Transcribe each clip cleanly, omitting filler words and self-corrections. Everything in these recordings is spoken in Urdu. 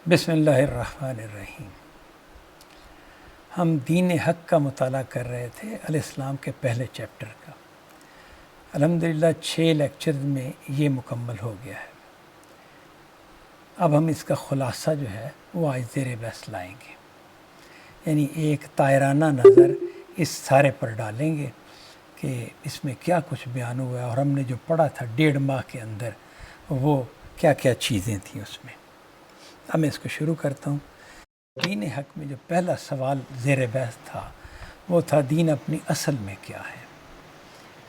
بسم اللہ الرحمن الرحیم۔ ہم دین حق کا مطالعہ کر رہے تھے الاسلام کے پہلے چیپٹر کا۔ الحمدللہ 6 لیکچر میں یہ مکمل ہو گیا ہے۔ اب ہم اس کا خلاصہ جو ہے وہ آج زیر بحث لائیں گے، یعنی ایک طائرانہ نظر اس سارے پر ڈالیں گے کہ اس میں کیا کچھ بیان ہوا ہے اور ہم نے جو پڑھا تھا 1.5 ماہ کے اندر وہ کیا کیا چیزیں تھیں اس میں۔ اب میں اس کو شروع کرتا ہوں۔ دین حق میں جو پہلا سوال زیر بحث تھا وہ تھا دین اپنی اصل میں کیا ہے،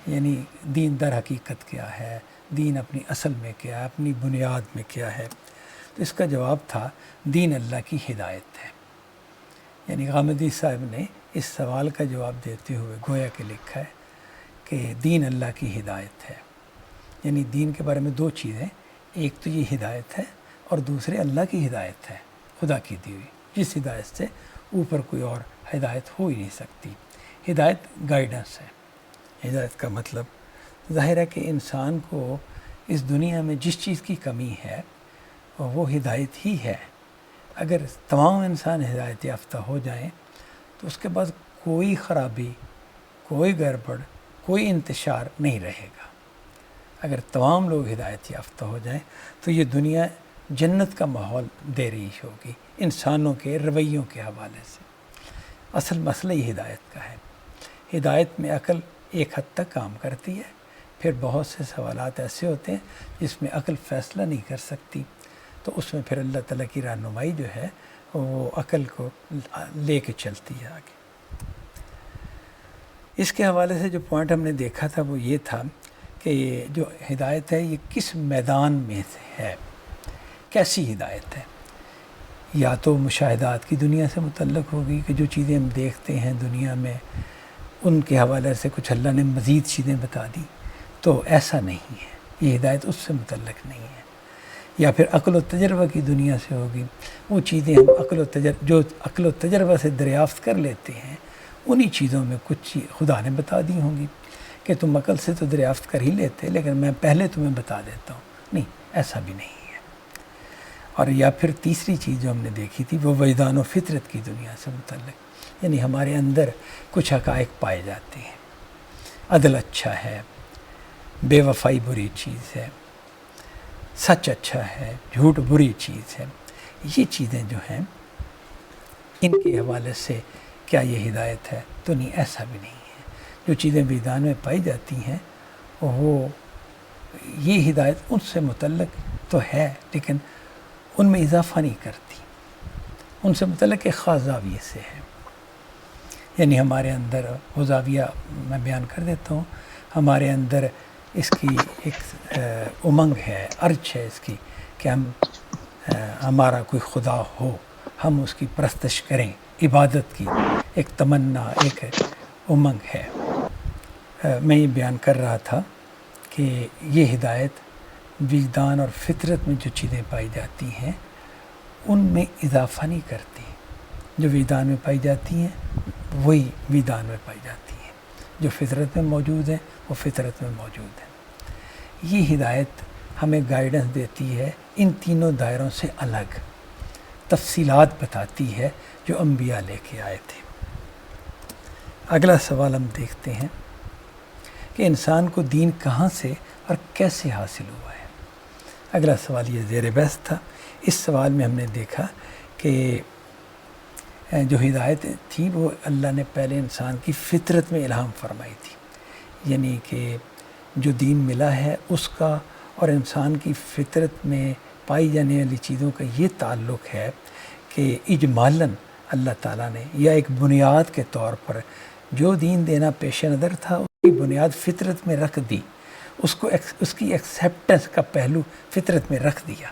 یعنی دین در حقیقت کیا ہے، دین اپنی اصل میں کیا ہے، اپنی بنیاد میں کیا ہے۔ تو اس کا جواب تھا دین اللہ کی ہدایت ہے۔ یعنی غامدی صاحب نے اس سوال کا جواب دیتے ہوئے گویا کہ لکھا ہے کہ دین اللہ کی ہدایت ہے۔ یعنی دین کے بارے میں 2 چیزیں، ایک تو یہ ہدایت ہے اور دوسرے اللہ کی ہدایت ہے، خدا کی دی ہوئی، جس ہدایت سے اوپر کوئی اور ہدایت ہو ہی نہیں سکتی۔ ہدایت گائیڈنس ہے۔ ہدایت کا مطلب ظاہر ہے کہ انسان کو اس دنیا میں جس چیز کی کمی ہے وہ ہدایت ہی ہے۔ اگر تمام انسان ہدایت یافتہ ہو جائیں تو اس کے بعد کوئی خرابی، کوئی گڑبڑ، کوئی انتشار نہیں رہے گا۔ اگر تمام لوگ ہدایت یافتہ ہو جائیں تو یہ دنیا جنت کا ماحول دے رہی ہوگی انسانوں کے رویوں کے حوالے سے۔ اصل مسئلہ یہ ہدایت کا ہے۔ ہدایت میں عقل ایک حد تک کام کرتی ہے، پھر بہت سے سوالات ایسے ہوتے ہیں جس میں عقل فیصلہ نہیں کر سکتی، تو اس میں پھر اللہ تعالیٰ کی رہنمائی جو ہے وہ عقل کو لے کے چلتی ہے آگے۔ اس کے حوالے سے جو پوائنٹ ہم نے دیکھا تھا وہ یہ تھا کہ یہ جو ہدایت ہے یہ کس میدان میں سے ہے، کیسی ہدایت ہے۔ یا تو مشاہدات کی دنیا سے متعلق ہوگی کہ جو چیزیں ہم دیکھتے ہیں دنیا میں ان کے حوالے سے کچھ اللہ نے مزید چیزیں بتا دی، تو ایسا نہیں ہے، یہ ہدایت اس سے متعلق نہیں ہے۔ یا پھر عقل و تجربہ کی دنیا سے ہوگی، وہ چیزیں ہم جو عقل و تجربہ سے دریافت کر لیتے ہیں انہی چیزوں میں کچھ خدا نے بتا دی ہوں گی کہ تم عقل سے تو دریافت کر ہی لیتے لیکن میں پہلے تمہیں بتا دیتا ہوں۔ نہیں، ایسا بھی نہیں ہے۔ اور یا پھر تیسری چیز جو ہم نے دیکھی تھی وہ وجدان و فطرت کی دنیا سے متعلق، یعنی ہمارے اندر کچھ حقائق پائے جاتے ہیں، عدل اچھا ہے، بے وفائی بری چیز ہے، سچ اچھا ہے، جھوٹ بری چیز ہے۔ یہ چیزیں جو ہیں ان کے حوالے سے کیا یہ ہدایت ہے؟ تو نہیں، ایسا بھی نہیں ہے۔ جو چیزیں وجدان میں پائی جاتی ہیں وہ یہ ہدایت ان سے متعلق تو ہے لیکن ان میں اضافہ نہیں کرتی، ان سے متعلق ایک خاص زاویے سے ہے۔ یعنی ہمارے اندر وہ زاویہ میں بیان کر دیتا ہوں، ہمارے اندر اس کی ایک امنگ ہے، ارج ہے اس کی کہ ہمارا کوئی خدا ہو، ہم اس کی پرستش کریں، عبادت کی ایک تمنا، ایک امنگ ہے۔ میں یہ بیان کر رہا تھا کہ یہ ہدایت وجدان اور فطرت میں جو چیزیں پائی جاتی ہیں ان میں اضافہ نہیں کرتی۔ جو وجدان میں پائی جاتی ہیں وہی وجدان میں پائی جاتی ہیں، جو فطرت میں موجود ہیں وہ فطرت میں موجود ہیں۔ یہ ہدایت ہمیں گائیڈنس دیتی ہے ان تینوں دائروں سے الگ، تفصیلات بتاتی ہے جو انبیاء لے کے آئے تھے۔ اگلا سوال ہم دیکھتے ہیں کہ انسان کو دین کہاں سے اور کیسے حاصل ہوا ہے۔ اگلا سوال یہ زیر بحث تھا۔ اس سوال میں ہم نے دیکھا کہ جو ہدایت تھی وہ اللہ نے پہلے انسان کی فطرت میں الہام فرمائی تھی، یعنی کہ جو دین ملا ہے اس کا اور انسان کی فطرت میں پائی جانے والی چیزوں کا یہ تعلق ہے کہ اجمالاً اللہ تعالیٰ نے یا ایک بنیاد کے طور پر جو دین دینا پیش نظر تھا اس کی بنیاد فطرت میں رکھ دی، اس کی ایکسیپٹنس کا پہلو فطرت میں رکھ دیا۔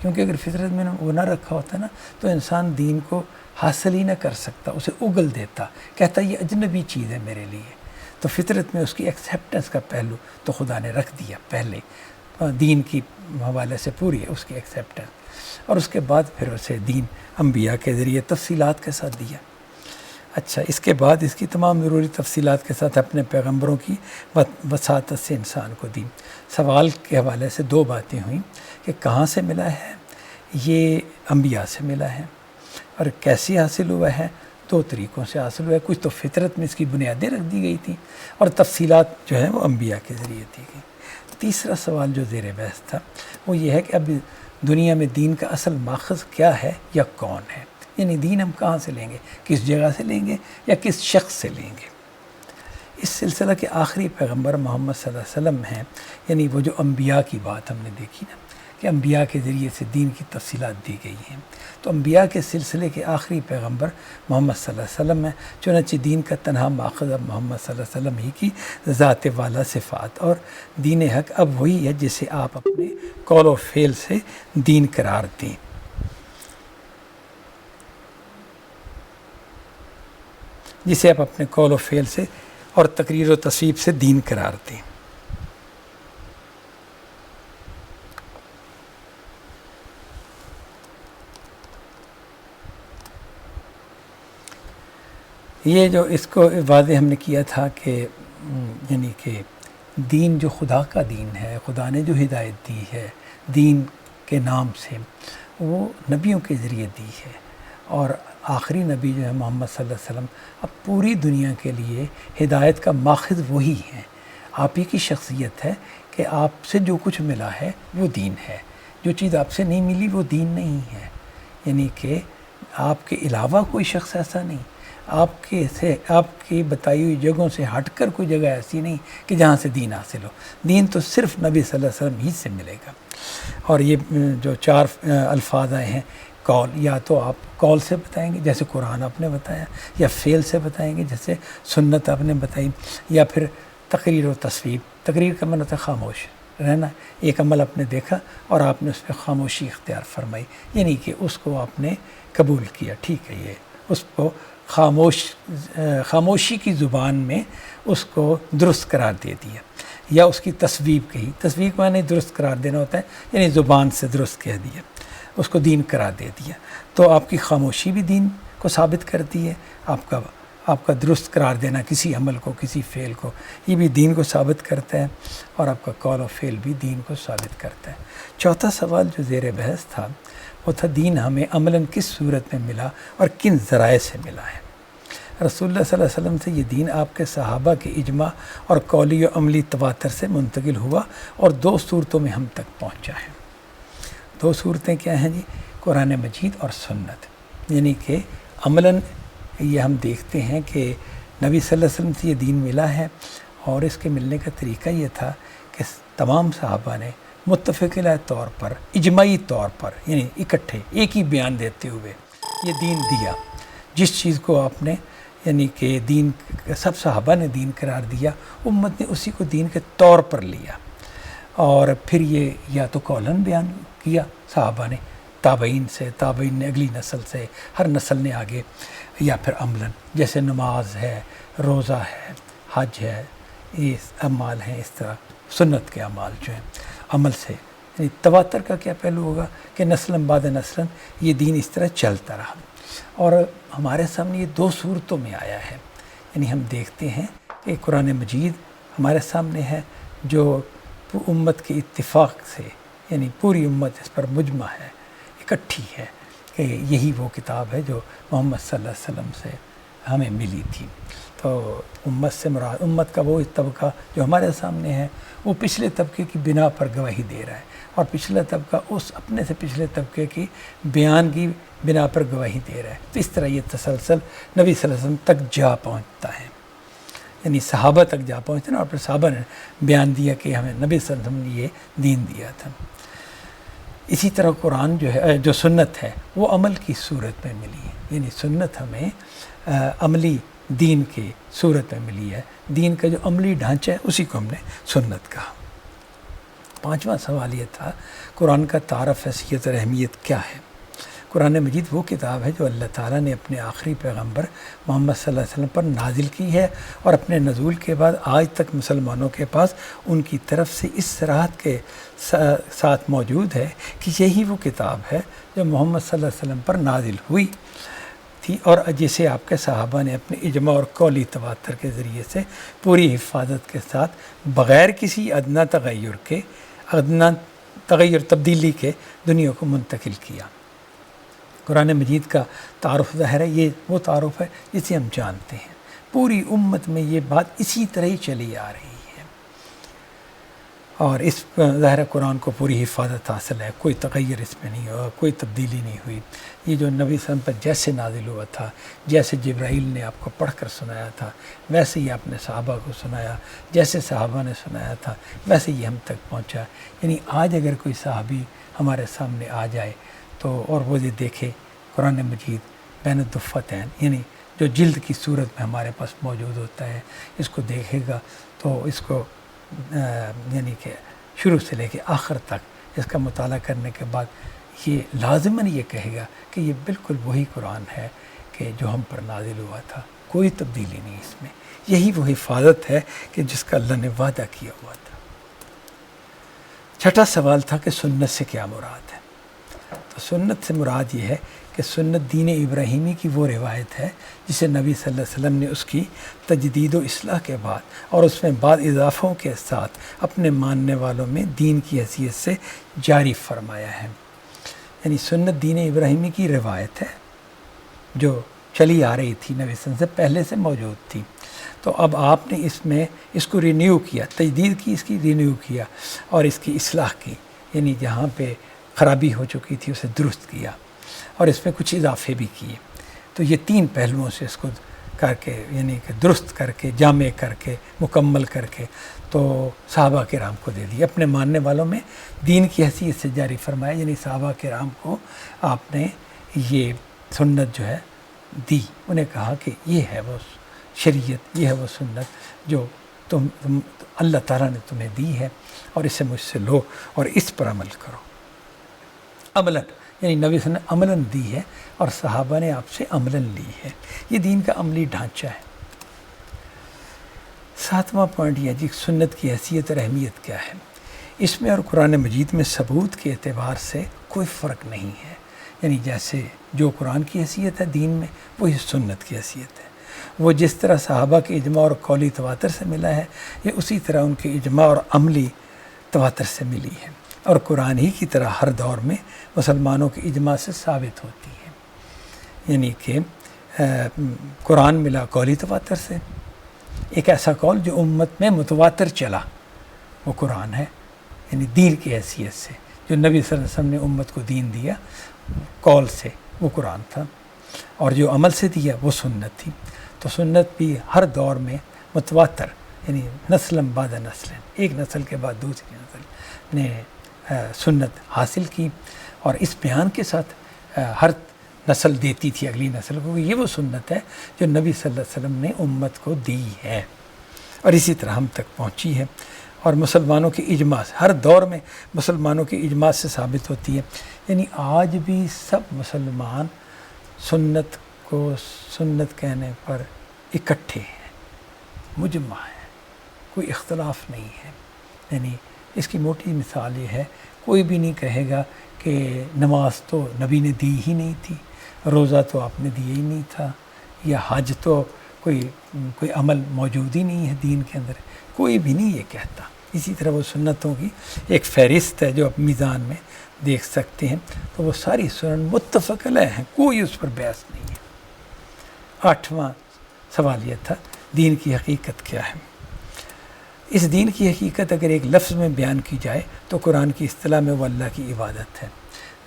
کیونکہ اگر فطرت میں وہ نہ رکھا ہوتا نا تو انسان دین کو حاصل ہی نہ کر سکتا، اسے اگل دیتا، کہتا یہ اجنبی چیز ہے میرے لیے۔ تو فطرت میں اس کی ایکسیپٹنس کا پہلو تو خدا نے رکھ دیا پہلے، دین کی حوالے سے پوری ہے اس کی ایکسیپٹنس، اور اس کے بعد پھر اسے دین انبیاء کے ذریعے تفصیلات کے ساتھ دیا۔ اچھا، اس کے بعد اس کی تمام ضروری تفصیلات کے ساتھ اپنے پیغمبروں کی وساطت سے انسان کو دی۔ سوال کے حوالے سے 2 باتیں ہوئیں کہ کہاں سے ملا ہے، یہ انبیاء سے ملا ہے، اور کیسے حاصل ہوا ہے؟ 2 طریقوں سے حاصل ہوا ہے۔ کچھ تو فطرت میں اس کی بنیادیں رکھ دی گئی تھیں، اور تفصیلات جو ہیں وہ انبیاء کے ذریعے دی گئی۔ تیسرا سوال جو زیر بحث تھا وہ یہ ہے کہ اب دنیا میں دین کا اصل ماخذ کیا ہے یا کون ہے؟ یعنی دین ہم کہاں سے لیں گے؟ کس جگہ سے لیں گے یا کس شخص سے لیں گے؟ اس سلسلہ کے آخری پیغمبر محمد صلی اللہ علیہ وسلم ہیں، یعنی وہ جو انبیاء کی بات ہم نے دیکھی نا کہ انبیاء کے ذریعے سے دین کی تفصیلات دی گئی ہیں، تو انبیاء کے سلسلے کے آخری پیغمبر محمد صلی اللہ علیہ وسلم ہیں۔ چنانچہ دین کا تنہا ماخذ اب محمد صلی اللہ علیہ وسلم ہی کی ذات والا صفات، اور دین حق اب وہی ہے جسے آپ اپنے قول و فعل سے دین قرار دیں۔ جسے آپ اپنے قول و فعل سے اور تقریر و تصویب سے دین قرار دیں۔ یہ جو اس کو واضح ہم نے کیا تھا کہ یعنی کہ دین جو خدا کا دین ہے، خدا نے جو ہدایت دی ہے دین کے نام سے، وہ نبیوں کے ذریعے دی ہے، اور آخری نبی جو ہے محمد صلی اللہ علیہ وسلم اب پوری دنیا کے لیے ہدایت کا ماخذ وہی ہیں۔ آپ ہی کی شخصیت ہے کہ آپ سے جو کچھ ملا ہے وہ دین ہے، جو چیز آپ سے نہیں ملی وہ دین نہیں ہے، یعنی کہ آپ کے علاوہ کوئی شخص ایسا نہیں، آپ کی بتائی ہوئی جگہوں سے ہٹ کر کوئی جگہ ایسی نہیں کہ جہاں سے دین حاصل ہو۔ دین تو صرف نبی صلی اللہ علیہ وسلم ہی سے ملے گا۔ اور یہ جو 4 الفاظ آئے ہیں، قول، یا تو آپ قول سے بتائیں گے جیسے قرآن آپ نے بتایا، یا فعل سے بتائیں گے جیسے سنت آپ نے بتائی، یا پھر تقریر و تصویب۔ تقریر کا مطلب خاموش رہنا، ایک عمل آپ نے دیکھا اور آپ نے اس پہ خاموشی اختیار فرمائی، یعنی کہ اس کو آپ نے قبول کیا، ٹھیک ہے، یہ اس کو خاموشی کی زبان میں اس کو درست قرار دے دیا، یا اس کی تصویب کہی۔ تصویب معنی درست قرار دینا ہوتا ہے، یعنی زبان سے درست کہہ دیا، اس کو دین قرار دے دیا۔ تو آپ کی خاموشی بھی دین کو ثابت کرتی ہے، آپ کا درست قرار دینا کسی عمل کو، کسی فعل کو، یہ بھی دین کو ثابت کرتا ہے، اور آپ کا قول و فعل بھی دین کو ثابت کرتا ہے۔ چوتھا سوال جو زیر بحث تھا وہ تھا دین ہمیں عملاً کس صورت میں ملا اور کن ذرائع سے ملا ہے؟ رسول اللہ صلی اللہ علیہ وسلم سے یہ دین آپ کے صحابہ کے اجماع اور قولی و عملی تواتر سے منتقل ہوا، اور 2 صورتوں میں ہم تک پہنچا ہے۔ 2 صورتیں کیا ہیں جی؟ قرآن مجید اور سنت، یعنی کہ عملاً یہ ہم دیکھتے ہیں کہ نبی صلی اللہ علیہ وسلم سے یہ دین ملا ہے، اور اس کے ملنے کا طریقہ یہ تھا کہ تمام صحابہ نے متفقہ طور پر، اجماعی طور پر، یعنی اکٹھے ایک ہی بیان دیتے ہوئے یہ دین دیا۔ جس چیز کو آپ نے یعنی کہ دین، سب صحابہ نے دین قرار دیا، امت نے اسی کو دین کے طور پر لیا، اور پھر یہ یا تو قولاً بیان کیا صحابہ نے، تابعین سے، تابعین نے اگلی نسل سے، ہر نسل نے آگے، یا پھر عملاً، جیسے نماز ہے، روزہ ہے، حج ہے، یہ اعمال ہیں، اس طرح سنت کے اعمال جو ہیں عمل سے۔ یعنی تواتر کا کیا پہلو ہوگا کہ نسلاً بعد نسلاً یہ دین اس طرح چلتا رہا، اور ہمارے سامنے یہ 2 صورتوں میں آیا ہے۔ یعنی ہم دیکھتے ہیں کہ قرآن مجید ہمارے سامنے ہے جو امت کے اتفاق سے، یعنی پوری امت اس پر مجمع ہے، اکٹھی ہے کہ یہی وہ کتاب ہے جو محمد صلی اللہ علیہ وسلم سے ہمیں ملی تھی۔ تو امت سے مراد، امت کا وہ طبقہ جو ہمارے سامنے ہے، وہ پچھلے طبقے کی بنا پر گواہی دے رہا ہے، اور پچھلا طبقہ اس اپنے سے پچھلے طبقے کی بیان کی بنا پر گواہی دے رہا ہے۔ تو اس طرح یہ تسلسل نبی صلی اللہ علیہ وسلم تک جا پہنچتا ہے، یعنی صحابہ تک جا پہنچتا ہے، اور پھر صحابہ نے بیان دیا کہ ہمیں نبی صلی اللہ علیہ وسلم نے یہ دین دیا تھا۔ اسی طرح قرآن جو ہے، جو سنت ہے، وہ عمل کی صورت میں ملی ہے، یعنی سنت ہمیں عملی دین کی صورت میں ملی ہے، دین کا جو عملی ڈھانچہ ہے اسی کو ہم نے سنت کہا۔ 5واں سوال یہ تھا قرآن کا تعارف، حیثیت اور اہمیت کیا ہے؟ قرآن مجید وہ کتاب ہے جو اللہ تعالیٰ نے اپنے آخری پیغمبر محمد صلی اللہ علیہ وسلم پر نازل کی ہے، اور اپنے نزول کے بعد آج تک مسلمانوں کے پاس ان کی طرف سے اس صراحت کے ساتھ موجود ہے کہ یہی وہ کتاب ہے جو محمد صلی اللہ علیہ وسلم پر نازل ہوئی تھی، اور جسے آپ کے صحابہ نے اپنے اجماع اور قولی تواتر کے ذریعے سے پوری حفاظت کے ساتھ بغیر کسی ادنیٰ تبدیلی کے دنیا کو منتقل کیا۔ قرآن مجید کا تعارف ظاہر ہے، یہ وہ تعارف ہے جسے ہم جانتے ہیں، پوری امت میں یہ بات اسی طرح ہی چلی آ رہی ہے، اور اس ظاہر قرآن کو پوری حفاظت حاصل ہے، کوئی تغیر اس میں نہیں ہوا، کوئی تبدیلی نہیں ہوئی۔ یہ جو نبی صلی اللہ علیہ وسلم پر جیسے نازل ہوا تھا، جیسے جبرائیل نے آپ کو پڑھ کر سنایا تھا، ویسے ہی آپ نے صحابہ کو سنایا، جیسے صحابہ نے سنایا تھا ویسے ہی ہم تک پہنچا۔ یعنی آج اگر کوئی صحابی ہمارے سامنے آ جائے تو اور وہ یہ دیکھے قرآن مجید بین الدفتین، یعنی جو جلد کی صورت میں ہمارے پاس موجود ہوتا ہے، اس کو دیکھے گا تو اس کو یعنی کہ شروع سے لے کے آخر تک اس کا مطالعہ کرنے کے بعد یہ لازماً یہ کہے گا کہ یہ بالکل وہی قرآن ہے کہ جو ہم پر نازل ہوا تھا، کوئی تبدیلی نہیں اس میں۔ یہی وہ حفاظت ہے کہ جس کا اللہ نے وعدہ کیا ہوا تھا۔ چھٹا سوال تھا کہ سنت سے کیا مراد ہے؟ تو سنت سے مراد یہ ہے کہ سنت دین ابراہیمی کی وہ روایت ہے جسے نبی صلی اللہ علیہ وسلم نے اس کی تجدید و اصلاح کے بعد اور اس میں بعض اضافوں کے ساتھ اپنے ماننے والوں میں دین کی حیثیت سے جاری فرمایا ہے۔ یعنی سنت دین ابراہیمی کی روایت ہے جو چلی آ رہی تھی، نبی صلی اللہ علیہ وسلم سے پہلے سے موجود تھی، تو اب آپ نے اس میں اس کو رینیو کیا، تجدید کی، اس کی رینیو کیا اور اس کی اصلاح کی، یعنی جہاں پہ خرابی ہو چکی تھی اسے درست کیا اور اس میں کچھ اضافے بھی کیے۔ تو یہ تین پہلوؤں سے اس کو کر کے، یعنی کہ درست کر کے، جامع کر کے، مکمل کر کے تو صحابہ کرام کو دے دی، اپنے ماننے والوں میں دین کی حیثیت سے جاری فرمایا، یعنی صحابہ کرام کو آپ نے یہ سنت جو ہے دی، انہیں کہا کہ یہ ہے وہ شریعت، یہ ہے وہ سنت جو تم اللہ تعالیٰ نے تمہیں دی ہے، اور اسے مجھ سے لو اور اس پر عمل کرو۔ عملاً یعنی نبی صلی اللہ علیہ وسلم نے عملاً دی ہے اور صحابہ نے آپ سے عملاً لی ہے، یہ دین کا عملی ڈھانچہ ہے۔ ساتواں پوائنٹ یہ جی سنت کی حیثیت اور اہمیت کیا ہے؟ اس میں اور قرآن مجید میں ثبوت کے اعتبار سے کوئی فرق نہیں ہے، یعنی جیسے جو قرآن کی حیثیت ہے دین میں، وہی سنت کی حیثیت ہے۔ وہ جس طرح صحابہ کے اجماع اور قولی تواتر سے ملا ہے، یہ اسی طرح ان کے اجماع اور عملی تواتر سے ملی ہے، اور قرآن ہی کی طرح ہر دور میں مسلمانوں کے اجماع سے ثابت ہوتی ہے۔ یعنی کہ قرآن ملا قولی تواتر سے، ایک ایسا قول جو امت میں متواتر چلا وہ قرآن ہے، یعنی دین کی حیثیت سے جو نبی صلی اللہ علیہ وسلم نے امت کو دین دیا قول سے، وہ قرآن تھا، اور جو عمل سے دیا وہ سنت تھی۔ تو سنت بھی ہر دور میں متواتر، یعنی نسل بعد نسل، ایک نسل کے بعد دوسری نسل نے سنت حاصل کی، اور اس بیان کے ساتھ ہر نسل دیتی تھی اگلی نسل کو، یہ وہ سنت ہے جو نبی صلی اللہ علیہ وسلم نے امت کو دی ہے، اور اسی طرح ہم تک پہنچی ہے، اور مسلمانوں کے اجماع سے ہر دور میں مسلمانوں کے اجماع سے ثابت ہوتی ہے۔ یعنی آج بھی سب مسلمان سنت کو سنت کہنے پر اکٹھے ہیں، مجمع ہے، کوئی اختلاف نہیں ہے۔ یعنی اس کی موٹی مثال یہ ہے، کوئی بھی نہیں کہے گا کہ نماز تو نبی نے دی ہی نہیں تھی، روزہ تو آپ نے دیا ہی نہیں تھا، یا حج تو کوئی عمل موجود ہی نہیں ہے دین کے اندر، کوئی بھی نہیں یہ کہتا۔ اسی طرح وہ سنتوں کی ایک فہرست ہے جو آپ میزان میں دیکھ سکتے ہیں، تو وہ ساری سنن متفق علیہ ہیں، کوئی اس پر بحث نہیں ہے۔ 8واں سوال یہ تھا دین کی حقیقت کیا ہے؟ اس دین کی حقیقت اگر ایک لفظ میں بیان کی جائے تو قرآن کی اصطلاح میں وہ اللہ کی عبادت ہے۔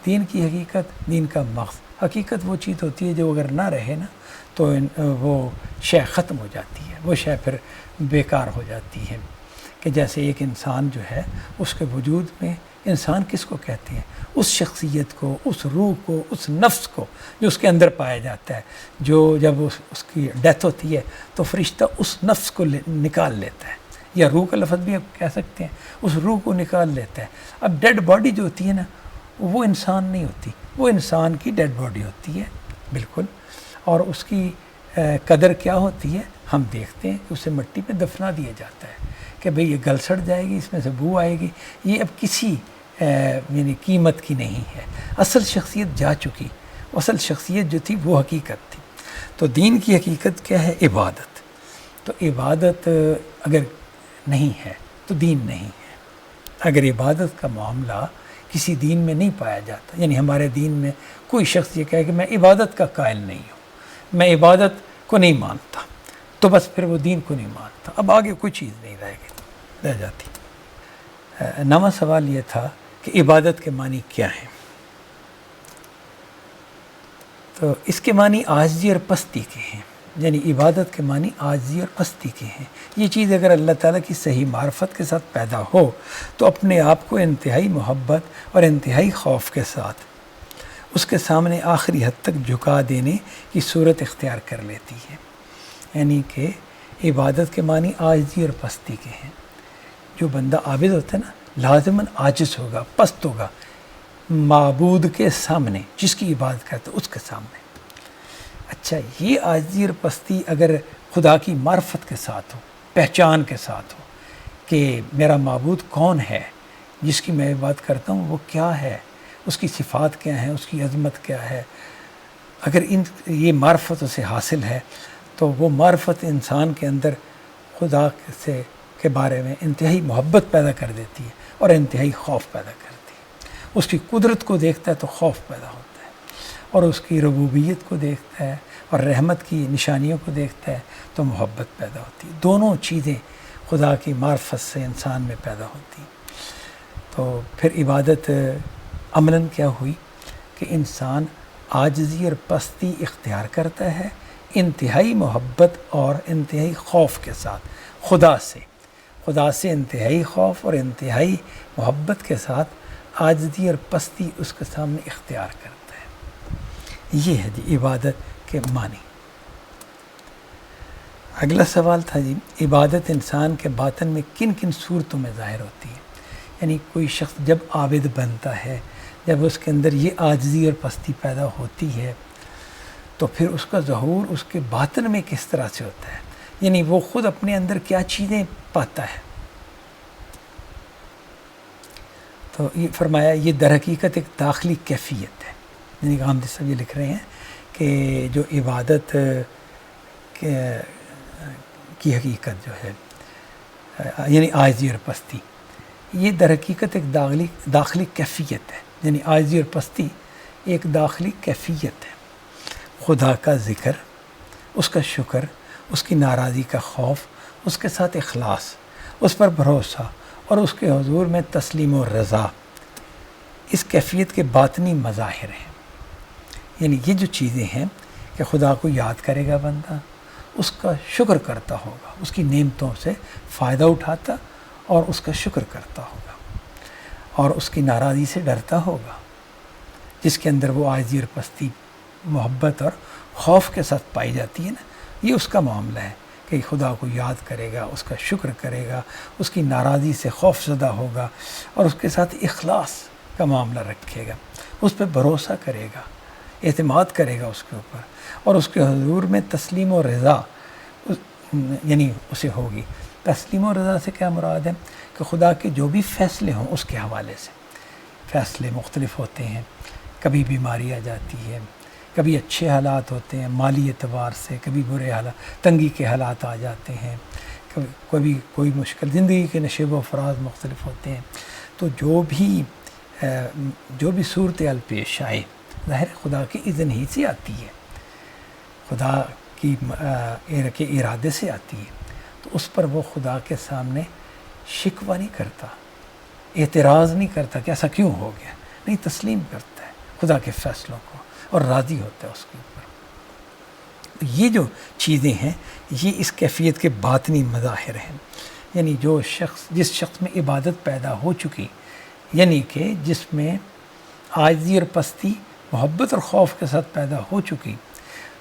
دین کی حقیقت، دین کا مغز، حقیقت وہ چیز ہوتی ہے جو اگر نہ رہے نا تو وہ شے ختم ہو جاتی ہے، وہ شے پھر بیکار ہو جاتی ہے۔ کہ جیسے ایک انسان جو ہے، اس کے وجود میں انسان کس کو کہتے ہیں؟ اس شخصیت کو، اس روح کو، اس نفس کو جو اس کے اندر پایا جاتا ہے، جو جب اس کی ڈیتھ ہوتی ہے تو فرشتہ اس نفس کو نکال لیتا ہے، یا روح کا لفظ بھی آپ کہہ سکتے ہیں، اس روح کو نکال لیتا ہے۔ اب ڈیڈ باڈی جو ہوتی ہے نا، وہ انسان نہیں ہوتی، وہ انسان کی ڈیڈ باڈی ہوتی ہے بالکل، اور اس کی قدر کیا ہوتی ہے ہم دیکھتے ہیں کہ اسے مٹی میں دفنا دیا جاتا ہے کہ بھئی یہ گل سڑ جائے گی، اس میں سے بو آئے گی، یہ اب کسی یعنی قیمت کی نہیں ہے، اصل شخصیت جا چکی، اصل شخصیت جو تھی وہ حقیقت تھی۔ تو دین کی حقیقت کیا ہے؟ عبادت۔ تو عبادت اگر نہیں ہے تو دین نہیں ہے۔ اگر عبادت کا معاملہ کسی دین میں نہیں پایا جاتا. یعنی ہمارے دین میں کوئی شخص یہ کہے کہ میں عبادت کا قائل نہیں ہوں، میں عبادت کو نہیں مانتا، تو بس پھر وہ دین کو نہیں مانتا. اب آگے کوئی چیز نہیں رہ جاتی. 9واں سوال یہ تھا کہ عبادت کے معنی کیا ہیں؟ تو اس کے معنی عاجزی اور پستی کے ہیں. یعنی عبادت کے معنی عاجزی اور پستی کے ہیں. یہ چیز اگر اللہ تعالیٰ کی صحیح معرفت کے ساتھ پیدا ہو تو اپنے آپ کو انتہائی محبت اور انتہائی خوف کے ساتھ اس کے سامنے آخری حد تک جھکا دینے کی صورت اختیار کر لیتی ہے. یعنی کہ عبادت کے معنی عاجزی اور پستی کے ہیں. جو بندہ عابد ہوتا ہے نا، لازماً عاجز ہوگا، پست ہوگا معبود کے سامنے، جس کی عبادت کرتا ہے اس کے سامنے. اچھا، یہ عاجزی اور پستی اگر خدا کی معرفت کے ساتھ ہو، پہچان کے ساتھ ہو کہ میرا معبود کون ہے، جس کی میں بات کرتا ہوں وہ کیا ہے، اس کی صفات کیا ہیں، اس کی عظمت کیا ہے، اگر یہ معرفت اسے حاصل ہے تو وہ معرفت انسان کے اندر خدا سے کے بارے میں انتہائی محبت پیدا کر دیتی ہے اور انتہائی خوف پیدا کرتی ہے. اس کی قدرت کو دیکھتا ہے تو خوف پیدا ہوتا ہے، اور اس کی ربوبیت کو دیکھتا ہے اور رحمت کی نشانیوں کو دیکھتا ہے تو محبت پیدا ہوتی ہے. دونوں چیزیں خدا کی معرفت سے انسان میں پیدا ہوتی ہیں. تو پھر عبادت عملاً کیا ہوئی کہ انسان عاجزی اور پستی اختیار کرتا ہے انتہائی محبت اور انتہائی خوف کے ساتھ خدا سے انتہائی خوف اور انتہائی محبت کے ساتھ عاجزی اور پستی اس کے سامنے اختیار کرتا ہے. یہ ہے جی عبادت کے معنی. اگلا سوال تھا جی، عبادت انسان کے باطن میں کن کن صورتوں میں ظاہر ہوتی ہے؟ یعنی کوئی شخص جب عابد بنتا ہے، جب اس کے اندر یہ عاجزی اور پستی پیدا ہوتی ہے تو پھر اس کا ظہور اس کے باطن میں کس طرح سے ہوتا ہے؟ یعنی وہ خود اپنے اندر کیا چیزیں پاتا ہے؟ تو یہ فرمایا یہ در حقیقت ایک داخلی کیفیت ہے. یعنی غامدی صاحب یہ لکھ رہے ہیں کہ جو عبادت کی حقیقت جو ہے یعنی عاجزی اور پستی، یہ در حقیقت ایک داخلی کیفیت ہے. یعنی عاجزی اور پستی ایک داخلی کیفیت ہے. خدا کا ذکر، اس کا شکر، اس کی ناراضی کا خوف، اس کے ساتھ اخلاص، اس پر بھروسہ اور اس کے حضور میں تسلیم و رضا، اس کیفیت کے باطنی مظاہر ہیں. یعنی یہ جو چیزیں ہیں کہ خدا کو یاد کرے گا بندہ، اس کا شکر کرتا ہوگا، اس کی نعمتوں سے فائدہ اٹھاتا اور اس کا شکر کرتا ہوگا، اور اس کی ناراضی سے ڈرتا ہوگا، جس کے اندر وہ عاجزی اور پستی محبت اور خوف کے ساتھ پائی جاتی ہے نا. یہ اس کا معاملہ ہے کہ خدا کو یاد کرے گا، اس کا شکر کرے گا، اس کی ناراضی سے خوف زدہ ہوگا اور اس کے ساتھ اخلاص کا معاملہ رکھے گا، اس پہ بھروسہ کرے گا، اعتماد کرے گا اس کے اوپر، اور اس کے حضور میں تسلیم و رضا یعنی اسے ہوگی. تسلیم و رضا سے کیا مراد ہے؟ کہ خدا کے جو بھی فیصلے ہوں اس کے حوالے سے. فیصلے مختلف ہوتے ہیں، کبھی بیماری آ جاتی ہے، کبھی اچھے حالات ہوتے ہیں مالی اعتبار سے، کبھی برے حالات، تنگی کے حالات آ جاتے ہیں، کبھی کوئی مشکل، زندگی کے نشیب و فراز مختلف ہوتے ہیں. تو جو بھی صورتحال پیش آئے ظاہر خدا کے اذن ہی سے آتی ہے، خدا کے ارادے سے آتی ہے. تو اس پر وہ خدا کے سامنے شکوہ نہیں کرتا، اعتراض نہیں کرتا کہ ایسا کیوں ہو گیا، نہیں، تسلیم کرتا ہے خدا کے فیصلوں کو اور راضی ہوتا ہے اس کے اوپر. یہ جو چیزیں ہیں یہ اس کیفیت کے باطنی مظاہر ہیں. یعنی جس شخص میں عبادت پیدا ہو چکی، یعنی کہ جس میں عاجزی اور پستی محبت اور خوف کے ساتھ پیدا ہو چکی،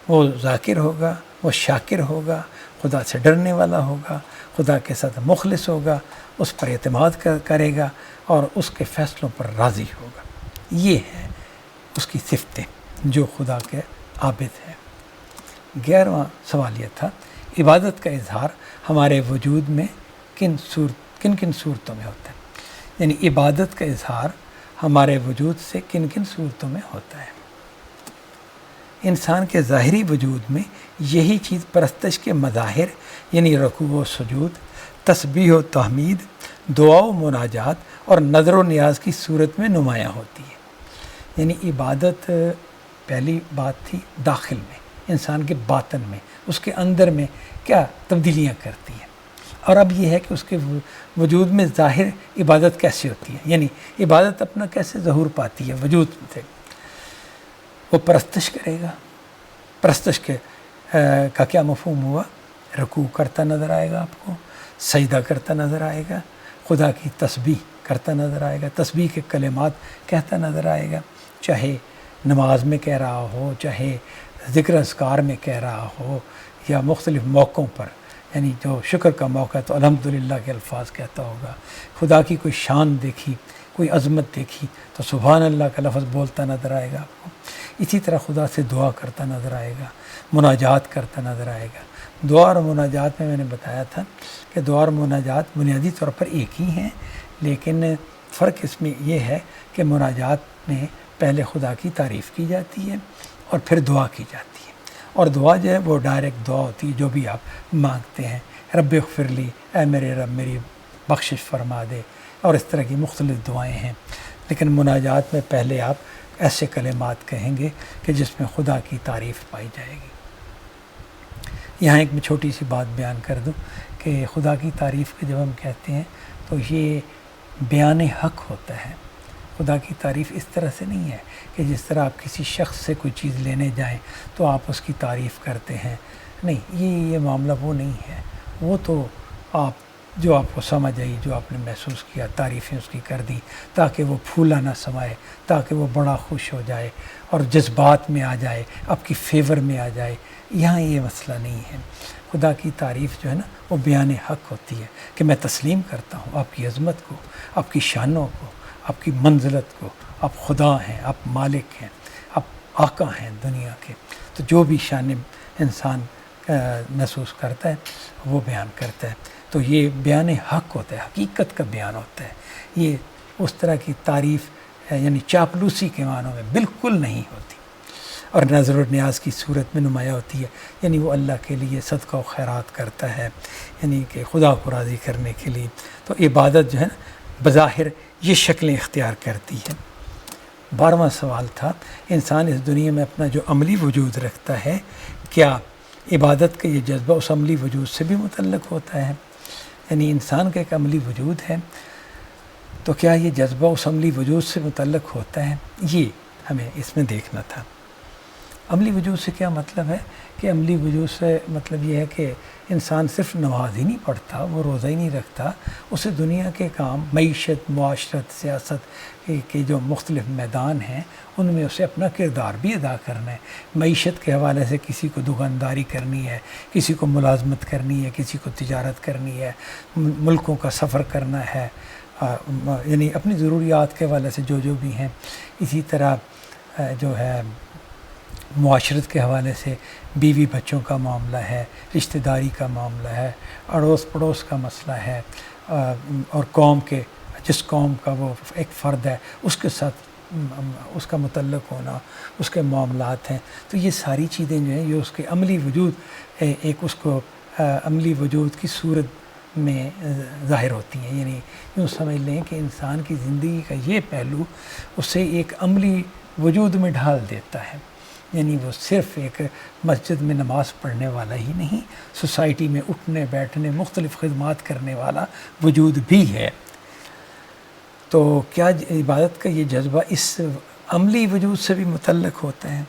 وہ ذاکر ہوگا، وہ شاکر ہوگا، خدا سے ڈرنے والا ہوگا، خدا کے ساتھ مخلص ہوگا، اس پر اعتماد کرے گا اور اس کے فیصلوں پر راضی ہوگا. یہ ہے اس کی صفتیں جو خدا کے عابد ہیں. 11واں سوال یہ تھا، عبادت کا اظہار ہمارے وجود میں کن کن صورتوں میں ہوتا ہے؟ یعنی عبادت کا اظہار ہمارے وجود سے کن کن صورتوں میں ہوتا ہے؟ انسان کے ظاہری وجود میں یہی چیز پرستش کے مظاہر، یعنی رکوع و سجود، تسبیح و تحمید، دعا و مناجات اور نظر و نیاز کی صورت میں نمایاں ہوتی ہے. یعنی عبادت پہلی بات تھی داخل میں، انسان کے باطن میں، اس کے اندر میں کیا تبدیلیاں کرتی ہیں. اور اب یہ ہے کہ اس کے وجود میں ظاہر عبادت کیسے ہوتی ہے، یعنی عبادت اپنا کیسے ظہور پاتی ہے وجود سے. وہ پرستش کرے گا. پرستش کا کیا مفہوم ہوا؟ رکوع کرتا نظر آئے گا آپ کو، سجدہ کرتا نظر آئے گا، خدا کی تسبیح کرتا نظر آئے گا، تسبیح کے کلمات کہتا نظر آئے گا، چاہے نماز میں کہہ رہا ہو، چاہے ذکر اذکار میں کہہ رہا ہو، یا مختلف موقعوں پر. یعنی جو شکر کا موقع ہے تو الحمدللہ کے الفاظ کہتا ہوگا. خدا کی کوئی شان دیکھی، کوئی عظمت دیکھی تو سبحان اللہ کا لفظ بولتا نظر آئے گا آپ کو. اسی طرح خدا سے دعا کرتا نظر آئے گا، مناجات کرتا نظر آئے گا. دعا اور مناجات میں نے بتایا تھا کہ دعا اور مناجات بنیادی طور پر ایک ہی ہیں، لیکن فرق اس میں یہ ہے کہ مناجات میں پہلے خدا کی تعریف کی جاتی ہے اور پھر دعا کی جاتی ہے. اور دعا جو ہے وہ ڈائریکٹ دعا ہوتی ہے، جو بھی آپ مانگتے ہیں، رب اغفر لی، اے میرے رب میری بخشش فرما دے، اور اس طرح کی مختلف دعائیں ہیں. لیکن مناجات میں پہلے آپ ایسے کلمات کہیں گے کہ جس میں خدا کی تعریف پائی جائے گی. یہاں ایک میں چھوٹی سی بات بیان کر دوں کہ خدا کی تعریف کے جب ہم کہتے ہیں تو یہ بیان حق ہوتا ہے. خدا کی تعریف اس طرح سے نہیں ہے کہ جس طرح آپ کسی شخص سے کوئی چیز لینے جائیں تو آپ اس کی تعریف کرتے ہیں. نہیں، یہ معاملہ وہ نہیں ہے. وہ تو آپ جو آپ کو سمجھ آئی، جو آپ نے محسوس کیا، تعریفیں اس کی کر دی تاکہ وہ پھولا نہ سمائے، تاکہ وہ بڑا خوش ہو جائے اور جذبات میں آ جائے، آپ کی فیور میں آ جائے. یہاں یہ مسئلہ نہیں ہے. خدا کی تعریف جو ہے نا وہ بیان حق ہوتی ہے کہ میں تسلیم کرتا ہوں آپ کی عظمت کو، آپ کی شانوں کو، آپ کی منزلت کو. آپ خدا ہیں، آپ مالک ہیں، آپ آقا ہیں دنیا کے. تو جو بھی شان انسان محسوس کرتا ہے وہ بیان کرتا ہے. تو یہ بیان حق ہوتا ہے، حقیقت کا بیان ہوتا ہے. یہ اس طرح کی تعریف یعنی چاپلوسی کے معنوں میں بالکل نہیں ہوتی. اور نظر و نیاز کی صورت میں نمایاں ہوتی ہے، یعنی وہ اللہ کے لیے صدقہ و خیرات کرتا ہے، یعنی کہ خدا کو راضی کرنے کے لیے. تو عبادت جو ہے نا بظاہر یہ شکلیں اختیار کرتی ہے. 12واں سوال تھا، انسان اس دنیا میں اپنا جو عملی وجود رکھتا ہے، کیا عبادت کا یہ جذبہ اس عملی وجود سے بھی متعلق ہوتا ہے؟ یعنی انسان کا ایک عملی وجود ہے، تو کیا یہ جذبہ اس عملی وجود سے متعلق ہوتا ہے؟ یہ ہمیں اس میں دیکھنا تھا. عملی وجود سے کیا مطلب ہے کہ عملی وجود سے مطلب یہ ہے کہ انسان صرف نماز ہی نہیں پڑھتا، وہ روزہ ہی نہیں رکھتا، اسے دنیا کے کام، معیشت، معاشرت، سیاست کے جو مختلف میدان ہیں ان میں اسے اپنا کردار بھی ادا کرنا ہے. معیشت کے حوالے سے کسی کو دکانداری کرنی ہے، کسی کو ملازمت کرنی ہے، کسی کو تجارت کرنی ہے، ملکوں کا سفر کرنا ہے، یعنی اپنی ضروریات کے حوالے سے جو بھی ہیں. اسی طرح جو ہے معاشرت کے حوالے سے بیوی بچوں کا معاملہ ہے، رشتہ داری کا معاملہ ہے، اڑوس پڑوس کا مسئلہ ہے، اور قوم کے جس قوم کا وہ ایک فرد ہے اس کے ساتھ اس کا متعلق ہونا، اس کے معاملات ہیں. تو یہ ساری چیزیں جو ہیں یہ اس کے عملی وجود ایک اس کو عملی وجود کی صورت میں ظاہر ہوتی ہیں. یعنی یوں سمجھ لیں کہ انسان کی زندگی کا یہ پہلو اسے ایک عملی وجود میں ڈھال دیتا ہے. یعنی وہ صرف ایک مسجد میں نماز پڑھنے والا ہی نہیں، سوسائٹی میں اٹھنے بیٹھنے مختلف خدمات کرنے والا وجود بھی ہے. تو کیا عبادت کا یہ جذبہ اس عملی وجود سے بھی متعلق ہوتا ہے؟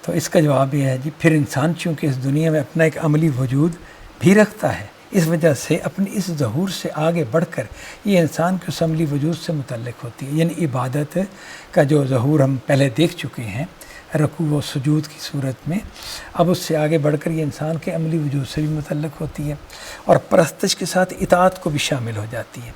تو اس کا جواب یہ ہے جی، پھر انسان چونکہ اس دنیا میں اپنا ایک عملی وجود بھی رکھتا ہے، اس وجہ سے اپنی اس ظہور سے آگے بڑھ کر یہ انسان کے اس عملی وجود سے متعلق ہوتی ہے. یعنی عبادت کا جو ظہور ہم پہلے دیکھ چکے ہیں رکوع و سجود کی صورت میں، اب اس سے آگے بڑھ کر یہ انسان کے عملی وجود سے بھی متعلق ہوتی ہے، اور پرستش کے ساتھ اطاعت کو بھی شامل ہو جاتی ہے.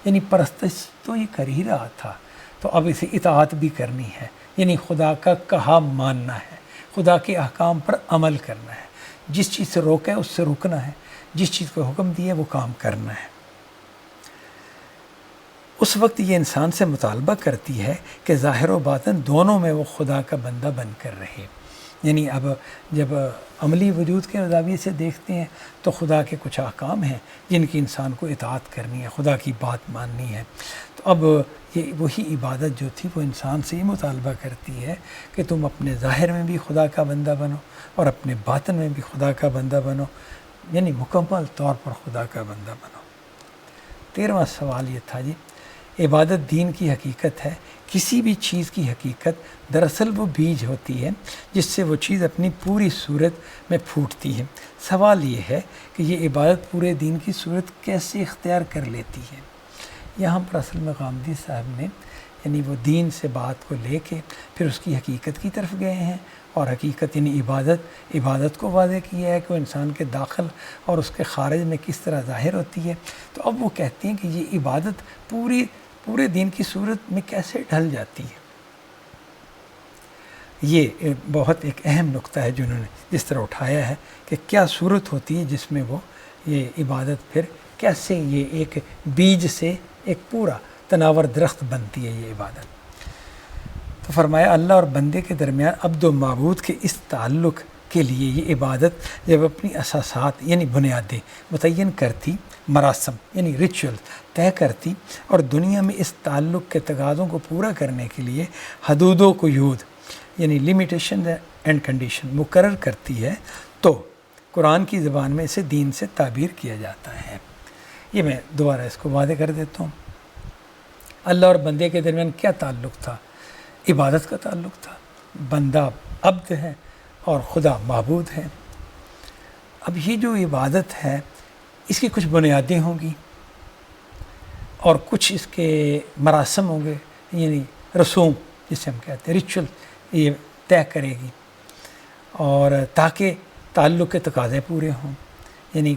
یعنی پرستش تو یہ کر ہی رہا تھا، تو اب اسے اطاعت بھی کرنی ہے. یعنی خدا کا کہا ماننا ہے، خدا کے احکام پر عمل کرنا ہے، جس چیز سے روکا ہے اس سے رکنا ہے، جس چیز کو حکم دیا وہ کام کرنا ہے. اس وقت یہ انسان سے مطالبہ کرتی ہے کہ ظاہر و باطن دونوں میں وہ خدا کا بندہ بن کر رہے. یعنی اب جب عملی وجود کے زاویے سے دیکھتے ہیں تو خدا کے کچھ احکام ہیں جن کی انسان کو اطاعت کرنی ہے، خدا کی بات ماننی ہے۔ تو اب یہ وہی عبادت جو تھی وہ انسان سے یہ مطالبہ کرتی ہے کہ تم اپنے ظاہر میں بھی خدا کا بندہ بنو اور اپنے باطن میں بھی خدا کا بندہ بنو، یعنی مکمل طور پر خدا کا بندہ بنو۔ 13واں سوال یہ تھا جی، عبادت دین کی حقیقت ہے۔ کسی بھی چیز کی حقیقت دراصل وہ بیج ہوتی ہے جس سے وہ چیز اپنی پوری صورت میں پھوٹتی ہے۔ سوال یہ ہے کہ یہ عبادت پورے دین کی صورت کیسے اختیار کر لیتی ہے؟ یہاں پر اصل میں غامدی صاحب نے یعنی وہ دین سے بات کو لے کے پھر اس کی حقیقت کی طرف گئے ہیں، اور حقیقت یعنی عبادت کو واضح کیا ہے کہ وہ انسان کے داخل اور اس کے خارج میں کس طرح ظاہر ہوتی ہے۔ تو اب وہ کہتے ہیں کہ یہ عبادت پورے دین کی صورت میں کیسے ڈھل جاتی ہے۔ یہ بہت ایک اہم نقطہ ہے جنہوں نے جس طرح اٹھایا ہے کہ کیا صورت ہوتی ہے جس میں وہ یہ عبادت پھر کیسے یہ ایک بیج سے ایک پورا تناور درخت بنتی ہے یہ عبادت۔ تو فرمایا اللہ اور بندے کے درمیان عبد و معبود کے اس تعلق کے لیے یہ عبادت جب اپنی اساسات یعنی بنیادیں متعین کرتی، مراسم یعنی ریچول طے کرتی اور دنیا میں اس تعلق کے تقاضوں کو پورا کرنے کے لیے حدود و قیود یعنی لمیٹیشن اینڈ کنڈیشن مقرر کرتی ہے، تو قرآن کی زبان میں اسے دین سے تعبیر کیا جاتا ہے۔ یہ میں دوبارہ اس کو واضح کر دیتا ہوں۔ اللہ اور بندے کے درمیان کیا تعلق تھا؟ عبادت کا تعلق تھا۔ بندہ عبد ہے اور خدا معبود ہے۔ اب یہ جو عبادت ہے اس کی کچھ بنیادیں ہوں گی اور کچھ اس کے مراسم ہوں گے، یعنی رسوم جسے ہم کہتے ہیں ریچول، یہ طے کرے گی، اور تاکہ تعلق کے تقاضے پورے ہوں، یعنی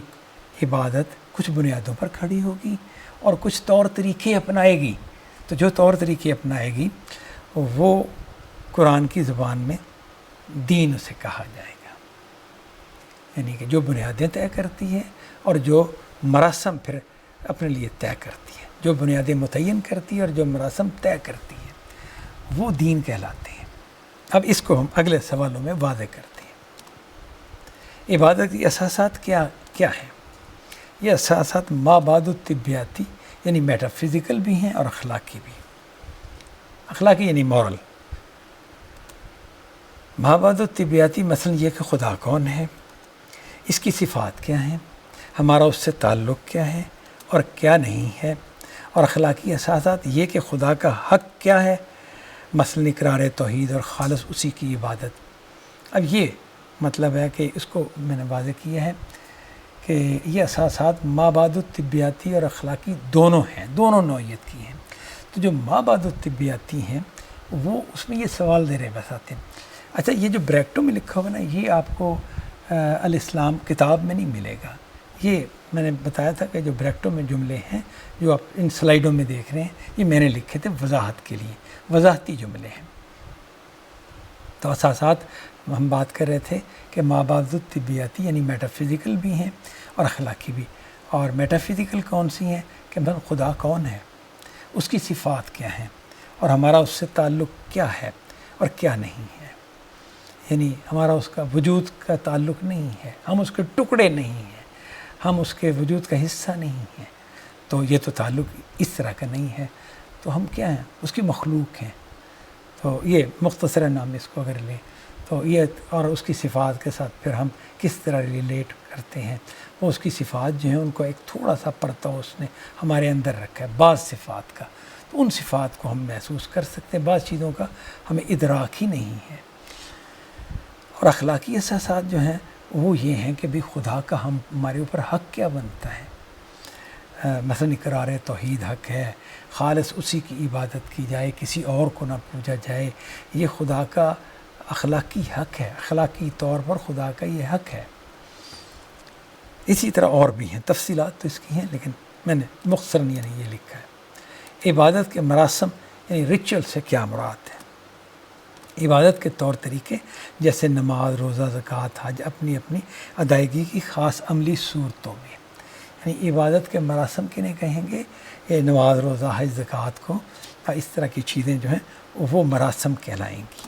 عبادت کچھ بنیادوں پر کھڑی ہوگی اور کچھ طور طریقے اپنائے گی۔ تو جو طور طریقے اپنائے گی وہ قرآن کی زبان میں دین اسے کہا جائے گا، یعنی کہ جو بنیادیں طے کرتی ہے اور جو مراسم پھر اپنے لیے طے کرتی ہے، جو بنیادیں متعین کرتی ہے اور جو مراسم طے کرتی ہے، وہ دین کہلاتے ہیں۔ اب اس کو ہم اگلے سوالوں میں واضح کرتے ہیں۔ عبادت کی اساسات کیا ہیں؟ یہ اساسات مابعد الطبیاتی یعنی میٹا فزیکل بھی ہیں اور اخلاقی بھی۔ اخلاقی یعنی مورل۔ مابعد الطبیاتی مثلا یہ کہ خدا کون ہے، اس کی صفات کیا ہیں، ہمارا اس سے تعلق کیا ہے اور کیا نہیں ہے، اور اخلاقی اساسات یہ کہ خدا کا حق کیا ہے، مثلا اقرار توحید اور خالص اسی کی عبادت۔ اب یہ مطلب ہے کہ اس کو میں نے واضح کیا ہے کہ یہ اساسات مابعد الطبیاتی اور اخلاقی دونوں ہیں، دونوں نوعیت کی ہیں۔ تو جو مابعد الطبیاتی ہیں وہ اس میں یہ سوال دے رہے بس آتے ہیں۔ اچھا، یہ جو بریکٹوں میں لکھا ہوا نا، یہ آپ کو الاسلام کتاب میں نہیں ملے گا۔ یہ میں نے بتایا تھا کہ جو بریکٹوں میں جملے ہیں جو آپ ان سلائیڈوں میں دیکھ رہے ہیں، یہ میں نے لکھے تھے وضاحت کے لیے، وضاحتی جملے ہیں۔ تو اساسات ہم بات کر رہے تھے کہ مابعد الطبیاتی یعنی میٹا فزیکل بھی ہیں اور اخلاقی بھی۔ اور میٹا فزیکل کون سی ہیں کہ خدا کون ہے، اس کی صفات کیا ہیں، اور ہمارا اس سے تعلق کیا ہے اور کیا نہیں ہے، یعنی ہمارا اس کا وجود کا تعلق نہیں ہے، ہم اس کے ٹکڑے نہیں ہیں، ہم اس کے وجود کا حصہ نہیں ہیں، تو یہ تو تعلق اس طرح کا نہیں ہے۔ تو ہم کیا ہیں؟ اس کی مخلوق ہیں۔ تو یہ مختصر نام اس کو اگر لیں تو یہ، اور اس کی صفات کے ساتھ پھر ہم کس طرح ریلیٹ کرتے ہیں، وہ اس کی صفات جو ہیں ان کو ایک تھوڑا سا پرتو اس نے ہمارے اندر رکھا ہے بعض صفات کا، تو ان صفات کو ہم محسوس کر سکتے ہیں، بعض چیزوں کا ہمیں ادراک ہی نہیں ہے۔ اور اخلاقی اساسات جو ہیں وہ یہ ہیں کہ بھی خدا کا ہمارے اوپر حق کیا بنتا ہے۔ مثلا اقرار توحید حق ہے، خالص اسی کی عبادت کی جائے، کسی اور کو نہ پوجا جائے، یہ خدا کا اخلاقی حق ہے، اخلاقی طور پر خدا کا یہ حق ہے۔ اسی طرح اور بھی ہیں، تفصیلات تو اس کی ہیں، لیکن میں نے مختصراً یعنی یہ لکھا ہے۔ عبادت کے مراسم یعنی ریچول سے کیا مراد ہے؟ عبادت کے طور طریقے جیسے نماز، روزہ، زکوٰۃ، حج اپنی اپنی ادائیگی کی خاص عملی صورتوں میں، یعنی عبادت کے مراسم کنہیں کہیں گے؟ یہ نماز، روزہ، حج، زکوٰۃ کو، اس طرح کی چیزیں جو ہیں وہ مراسم کہلائیں گی۔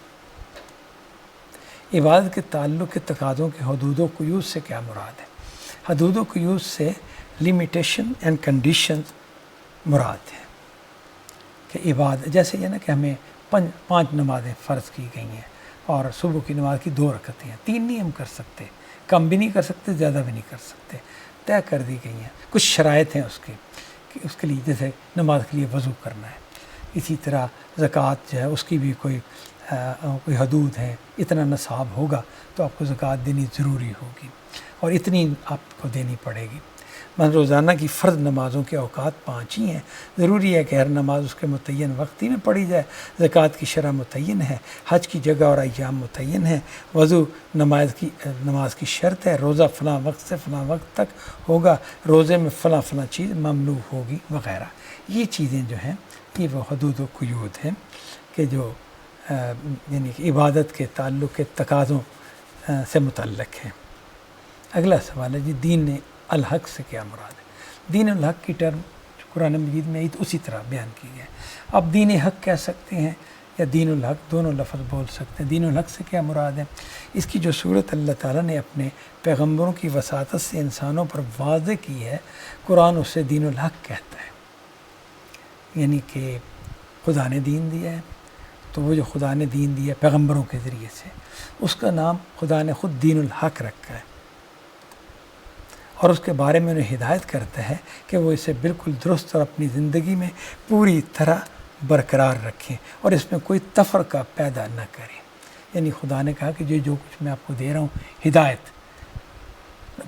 عبادت کے تعلق کے تقاضوں کے حدود و قیود سے کیا مراد ہے؟ حدود و قیود سے لمیٹیشن اینڈ کنڈیشن مراد ہے کہ عبادت جیسے یہ نا کہ ہمیں 5 نمازیں فرض کی گئی ہیں اور صبح کی نماز کی 2 رکعتیں ہیں، 3 نہیں ہم کر سکتے، کم بھی نہیں کر سکتے، زیادہ بھی نہیں کر سکتے، طے کر دی گئی ہیں۔ کچھ شرائط ہیں اس کے کہ اس کے لیے جیسے نماز کے لیے وضو کرنا ہے، اسی طرح زکوٰۃ جو ہے اس کی بھی کوئی حدود ہے، اتنا نصاب ہوگا تو آپ کو زکوٰۃ دینی ضروری ہوگی اور اتنی آپ کو دینی پڑے گی۔ مثلا روزانہ کی فرض نمازوں کے اوقات 5 ہی ہیں، ضروری ہے کہ ہر نماز اس کے متعین وقت ہی میں پڑھی جائے، زکوٰۃ کی شرح متعین ہے، حج کی جگہ اور ایام متعین ہے، وضو نماز کی شرط ہے، روزہ فلاں وقت سے فلاں وقت تک ہوگا، روزے میں فلاں فلاں چیز ممنوع ہوگی وغیرہ۔ یہ چیزیں جو ہیں یہ وہ حدود و قیود ہیں کہ جو یعنی کہ عبادت کے تعلق کے تقاضوں سے متعلق ہیں۔ اگلا سوال ہے جی دین الحق سے کیا مراد ہے؟ دین الحق کی ٹرم قرآن مجید میں اسی طرح بیان کی ہے۔ اب دین حق کہہ سکتے ہیں یا دین الحق، دونوں لفظ بول سکتے ہیں۔ دین الحق سے کیا مراد ہے؟ اس کی جو صورت اللہ تعالیٰ نے اپنے پیغمبروں کی وساطت سے انسانوں پر واضح کی ہے، قرآن اسے دین الحق کہتا ہے، یعنی کہ خدا نے دین دیا ہے، تو وہ جو خدا نے دین دیا پیغمبروں کے ذریعے سے، اس کا نام خدا نے خود دین الحق رکھا ہے اور اس کے بارے میں انہیں ہدایت کرتا ہے کہ وہ اسے بالکل درست اور اپنی زندگی میں پوری طرح برقرار رکھیں اور اس میں کوئی تفرقہ پیدا نہ کریں۔ یعنی خدا نے کہا کہ جو کچھ میں آپ کو دے رہا ہوں ہدایت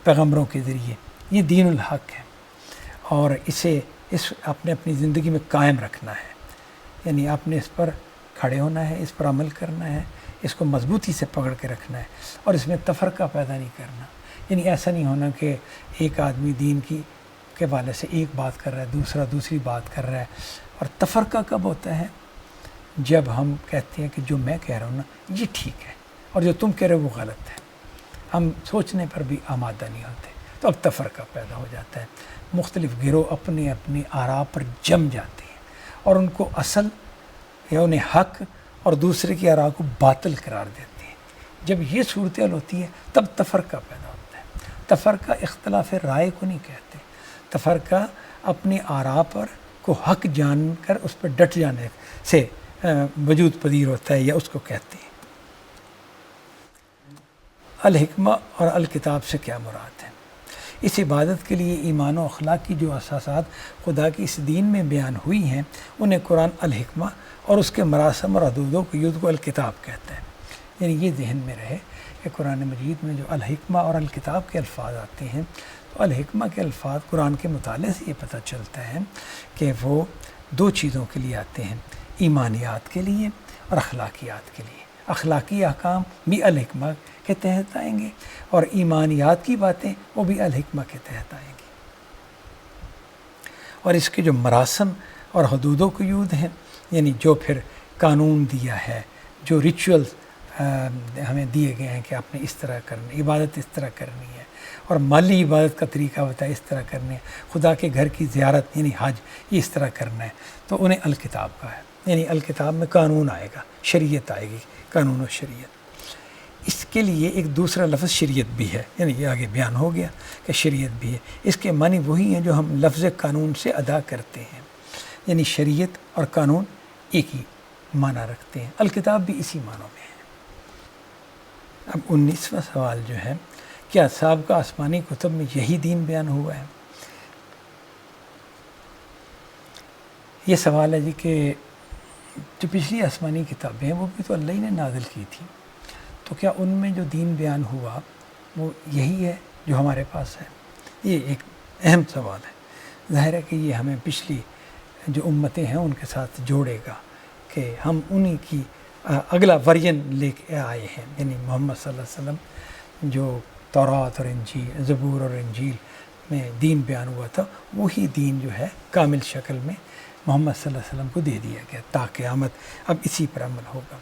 پیغمبروں کے ذریعے، یہ دین الحق ہے اور اسے اپنے اپنی زندگی میں قائم رکھنا ہے، یعنی آپ نے اس پر کھڑے ہونا ہے، اس پر عمل کرنا ہے، اس کو مضبوطی سے پکڑ کے رکھنا ہے اور اس میں تفرقہ پیدا نہیں کرنا۔ یعنی ایسا نہیں ہونا کہ ایک آدمی دین کے حوالے سے ایک بات کر رہا ہے، دوسرا دوسری بات کر رہا ہے۔ اور تفرقہ کب ہوتا ہے؟ جب ہم کہتے ہیں کہ جو میں کہہ رہا ہوں نا یہ ٹھیک ہے اور جو تم کہہ رہے ہو وہ غلط ہے، ہم سوچنے پر بھی آمادہ نہیں ہوتے، تو اب تفرقہ پیدا ہو جاتا ہے۔ مختلف گروہ اپنے اپنے آراء پر جم جاتے ہیں اور ان کو اصل یا انہیں حق اور دوسرے کی آراء کو باطل قرار دیتے ہیں۔ جب یہ صورتحال ہوتی ہے تب تفرقہ پیدا ہوتا ہے۔ تفرقہ اختلاف رائے کو نہیں کہتے، تفرقہ اپنی آراء پر کو حق جان کر اس پر ڈٹ جانے سے وجود پذیر ہوتا ہے، یا اس کو کہتے ہیں۔ الحکمہ اور الکتاب سے کیا مراد ہے؟ اس عبادت کے لیے ایمان و اخلاق کی جو اساسات خدا کی اس دین میں بیان ہوئی ہیں انہیں قرآن الحکمہ اور اس کے مراسم اور حدود و قیود کو الکتاب کہتا ہے۔ یعنی یہ ذہن میں رہے کہ قرآن مجید میں جو الحکمہ اور الکتاب کے الفاظ آتے ہیں تو الحکمہ کے الفاظ قرآن کے مطالعے سے یہ پتہ چلتا ہے کہ وہ 2 چیزوں کے لیے آتے ہیں، ایمانیات کے لیے اور اخلاقیات کے لیے۔ اخلاقی احکام بھی الحکمہ کے تحت آئیں گے اور ایمانیات کی باتیں وہ بھی الحکمہ کے تحت آئیں گی۔ اور اس کے جو مراسم اور حدود و قیود ہیں، یعنی جو پھر قانون دیا ہے، جو ریچولز ہمیں دیے گئے ہیں کہ آپ نے اس طرح کرنی، عبادت اس طرح کرنی ہے، اور مالی عبادت کا طریقہ ہوتا ہے اس طرح کرنے، خدا کے گھر کی زیارت یعنی حج یہ اس طرح کرنا ہے، تو انہیں الکتاب کا ہے۔ یعنی الکتاب میں قانون آئے گا، شریعت آئے گی، قانون و شریعت۔ اس کے لیے ایک دوسرا لفظ شریعت بھی ہے، یعنی یہ آگے بیان ہو گیا کہ شریعت بھی ہے۔ اس کے معنی وہی ہیں جو ہم لفظ قانون سے ادا کرتے ہیں، یعنی شریعت اور قانون ایک ہی معنی رکھتے ہیں۔ الکتاب بھی اسی معنوں میں ہے۔ اب 19واں سوال جو ہے، کیا سابقہ آسمانی کتب میں یہی دین بیان ہوا ہے؟ یہ سوال ہے جی کہ جو پچھلی آسمانی کتابیں ہیں وہ بھی تو اللہ ہی نے نازل کی تھی، تو کیا ان میں جو دین بیان ہوا وہ یہی ہے جو ہمارے پاس ہے؟ یہ ایک اہم سوال ہے۔ ظاہر ہے کہ یہ ہمیں پچھلی جو امتیں ہیں ان کے ساتھ جوڑے گا کہ ہم انہی کی اگلا ورژن لے کے آئے ہیں، یعنی محمد صلی اللہ علیہ وسلم جو تورات اور انجیل، زبور اور انجیل میں دین بیان ہوا تھا، وہی دین جو ہے کامل شکل میں محمد صلی اللہ علیہ وسلم کو دے دیا گیا تا قیامت اب اسی پر عمل ہوگا۔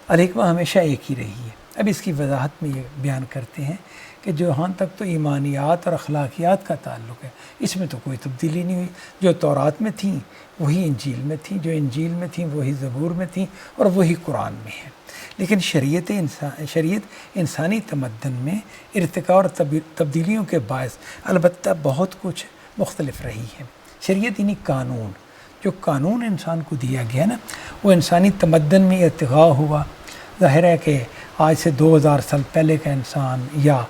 الحکمہ ہمیشہ ایک ہی رہی ہے۔ اب اس کی وضاحت میں یہ بیان کرتے ہیں کہ کہ جہاں تک تو ایمانیات اور اخلاقیات کا تعلق ہے اس میں تو کوئی تبدیلی نہیں ہوئی، جو تورات میں تھیں وہی انجیل میں تھیں، جو انجیل میں تھیں وہی زبور میں تھیں اور وہی قرآن میں ہیں۔ لیکن شریعت انسانی تمدن میں ارتقاء اور تبدیلیوں کے باعث البتہ بہت کچھ مختلف رہی ہے۔ شریعت یعنی قانون، جو قانون انسان کو دیا گیا نا، وہ انسانی تمدن میں ارتقاء ہوا۔ ظاہر ہے کہ آج سے 2000 سال پہلے کا انسان یا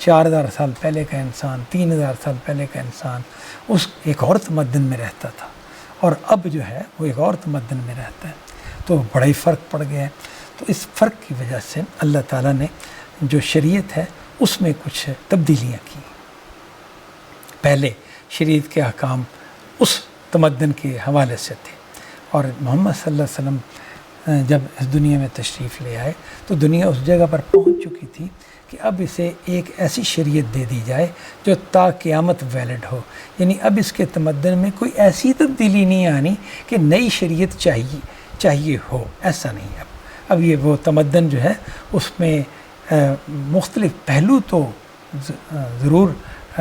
4000 سال پہلے کا انسان، 3000 سال پہلے کا انسان اس ایک اور تمدن میں رہتا تھا، اور اب جو ہے وہ ایک اور تمدن میں رہتا ہے، تو بڑا ہی فرق پڑ گیا ہے۔ تو اس فرق کی وجہ سے اللہ تعالیٰ نے جو شریعت ہے اس میں کچھ تبدیلیاں کی۔ پہلے شریعت کے احکام اس تمدن کے حوالے سے تھے، اور محمد صلی اللہ علیہ وسلم جب اس دنیا میں تشریف لے آئے تو دنیا اس جگہ پر پہنچ چکی تھی کہ اب اسے ایک ایسی شریعت دے دی جائے جو تا قیامت ویلڈ ہو، یعنی اب اس کے تمدن میں کوئی ایسی تبدیلی نہیں آنی کہ نئی شریعت چاہیے ہو، ایسا نہیں ہے۔ اب یہ وہ تمدن جو ہے اس میں مختلف پہلو تو ضرور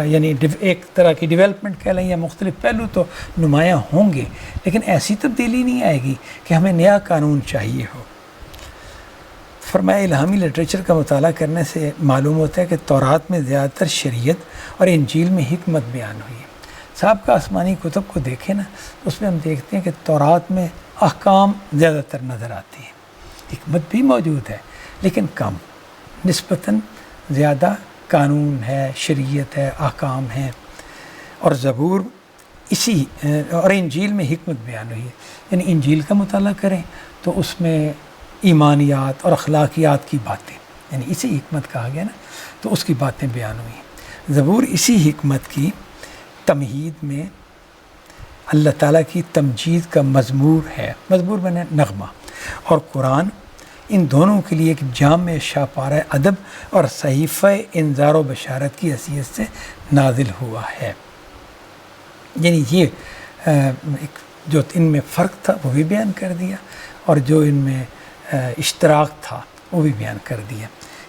یعنی ایک طرح کی ڈیولپمنٹ کہہ لیں یا مختلف پہلو تو نمایاں ہوں گے، لیکن ایسی تبدیلی نہیں آئے گی کہ ہمیں نیا قانون چاہیے ہو۔ فرمایا الہامی لٹریچر کا مطالعہ کرنے سے معلوم ہوتا ہے کہ تورات میں زیادہ تر شریعت اور انجیل میں حکمت بیان ہوئی ہے۔ سابقہ آسمانی کتب کو دیکھیں نا، اس میں ہم دیکھتے ہیں کہ تورات میں احکام زیادہ تر نظر آتے ہیں، حکمت بھی موجود ہے لیکن کم، نسبتاً زیادہ قانون ہے، شریعت ہے، احکام ہیں۔ اور زبور اور انجیل میں حکمت بیان ہوئی ہے، یعنی انجیل کا مطالعہ کریں تو اس میں ایمانیات اور اخلاقیات کی باتیں، یعنی اسی حکمت کہا گیا نا، تو اس کی باتیں بیان ہوئی ہیں۔ زبور اسی حکمت کی تمہید میں اللہ تعالیٰ کی تمجید کا مزمور ہے، مزمور میں نے نغمہ، اور قرآن ان دونوں کے لیے ایک جامع شاپارہ ادب اور صحیفہ انذار و بشارت کی حیثیت سے نازل ہوا ہے۔ یعنی یہ جو ان میں فرق تھا وہ بھی بیان کر دیا، اور جو ان میں اشتراک تھا وہ بھی بیان کر دیا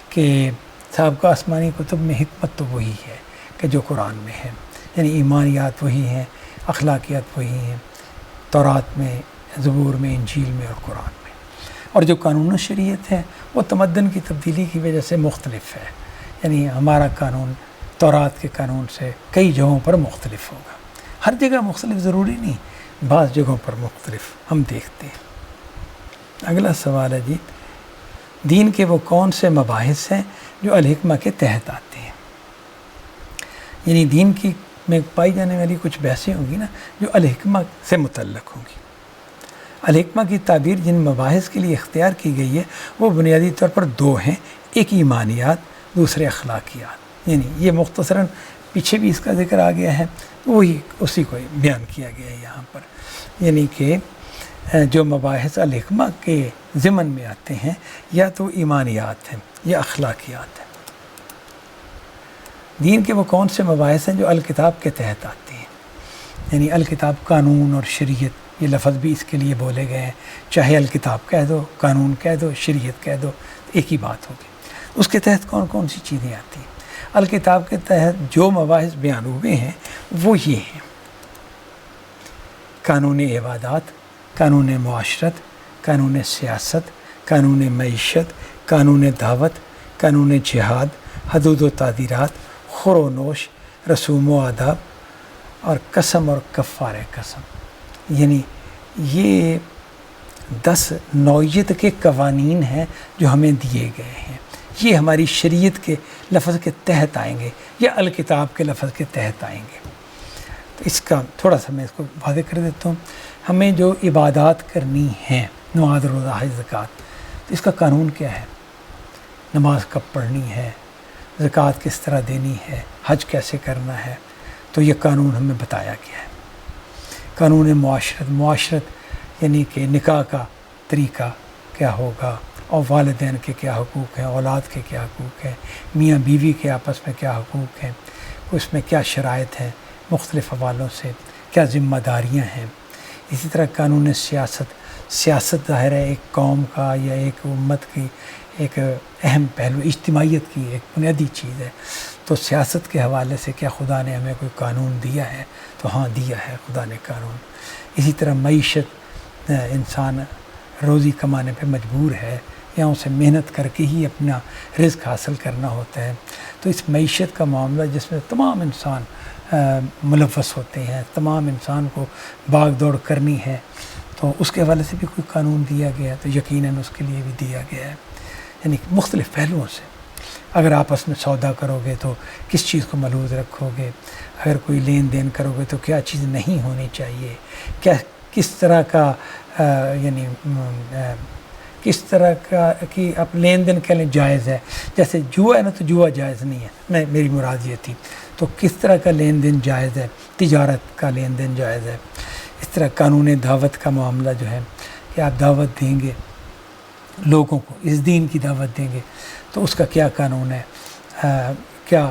کہ سابقہ آسمانی کتب میں حکمت تو وہی ہے کہ جو قرآن میں ہے، یعنی ایمانیات وہی ہیں، اخلاقیات وہی ہیں، تورات میں، زبور میں، انجیل میں اور قرآن میں۔ اور جو قانون و شریعت ہے وہ تمدن کی تبدیلی کی وجہ سے مختلف ہے، یعنی ہمارا قانون تورات کے قانون سے کئی جگہوں پر مختلف ہوگا، ہر جگہ مختلف ضروری نہیں، بعض جگہوں پر مختلف ہم دیکھتے ہیں۔ اگلا سوال ہے جی، دین کے وہ کون سے مباحث ہیں جو الحکمہ کے تحت آتے ہیں؟ یعنی دین کی میں پائی جانے والی کچھ بحثیں ہوں گی نا جو الحکمہ سے متعلق ہوں گی۔ الحکمہ کی تعبیر جن مباحث کے لیے اختیار کی گئی ہے وہ بنیادی طور پر دو ہیں، ایک ایمانیات، دوسرے اخلاقیات، یعنی یہ مختصراً پیچھے بھی اس کا ذکر آ گیا ہے، وہی اسی کو بیان کیا گیا ہے یہاں پر، یعنی کہ جو مباحث الحکمہ کے ضمن میں آتے ہیں یا تو ایمانیات ہیں یا اخلاقیات ہیں۔ دین کے وہ کون سے مباحث ہیں جو الکتاب کے تحت آتے ہیں، یعنی الکتاب قانون اور شریعت، یہ لفظ بھی اس کے لیے بولے گئے ہیں، چاہے الکتاب کہہ دو، قانون کہہ دو، شریعت کہہ دو، ایک ہی بات ہوگی۔ اس کے تحت کون کون سی چیزیں آتی ہیں؟ الکتاب کے تحت جو مباحث بیان ہوئے ہیں وہ یہ ہیں: قانون عبادات، قانون معاشرت، قانون سیاست، قانون معیشت، قانون دعوت، قانون جہاد، حدود و تعزیرات، خور و نوش، رسوم و آداب، اور قسم اور کفارہ قسم۔ یعنی یہ 10 نوعیت کے قوانین ہیں جو ہمیں دیے گئے ہیں، یہ ہماری شریعت کے لفظ کے تحت آئیں گے یا الکتاب کے لفظ کے تحت آئیں گے۔ تو اس کا تھوڑا سا میں اس کو واضح کر دیتا ہوں۔ ہمیں جو عبادات کرنی ہیں، نماز، روزہ، حج، زکوٰۃ، تو اس کا قانون کیا ہے؟ نماز کب پڑھنی ہے، زکوٰۃ کس طرح دینی ہے، حج کیسے کرنا ہے، تو یہ قانون ہمیں بتایا گیا ہے۔ قانون معاشرت یعنی کہ نکاح کا طریقہ کیا ہوگا، اور والدین کے کیا حقوق ہیں، اولاد کے کیا حقوق ہیں، میاں بیوی کے آپس میں کیا حقوق ہیں، اس میں کیا شرائط ہیں مختلف حوالوں سے، کیا ذمہ داریاں ہیں۔ اسی طرح قانون سیاست ظاہر ہے ایک قوم کا یا ایک امت کی ایک اہم پہلو، اجتماعیت کی ایک بنیادی چیز ہے، تو سیاست کے حوالے سے کیا خدا نے ہمیں کوئی قانون دیا ہے؟ تو ہاں دیا ہے خدا نے قانون۔ اسی طرح معیشت، انسان روزی کمانے پہ مجبور ہے یا اسے محنت کر کے ہی اپنا رزق حاصل کرنا ہوتا ہے۔ تو اس معیشت کا معاملہ جس میں تمام انسان ملوث ہوتے ہیں، تمام انسان کو بھاگ دوڑ کرنی ہے، تو اس کے حوالے سے بھی کوئی قانون دیا گیا ہے، تو یقیناً اس کے لیے بھی دیا گیا ہے، یعنی مختلف پہلوؤں سے۔ اگر آپس میں سودا کرو گے تو کس چیز کو ملحوظ رکھو گے، اگر کوئی لین دین کرو گے تو کیا چیز نہیں ہونی چاہیے، کیا کس طرح کا یعنی کس طرح کا کہ آپ لین دین کہہ لیں جائز ہے، جیسے جوا ہے نا تو جوا جائز نہیں ہے، میری مراد یہ تھی، تو کس طرح کا لین دین جائز ہے، تجارت کا لین دین جائز ہے۔ اس طرح قانون دعوت کا معاملہ جو ہے کہ آپ دعوت دیں گے لوگوں کو، اس دین کی دعوت دیں گے تو اس کا کیا قانون ہے، کیا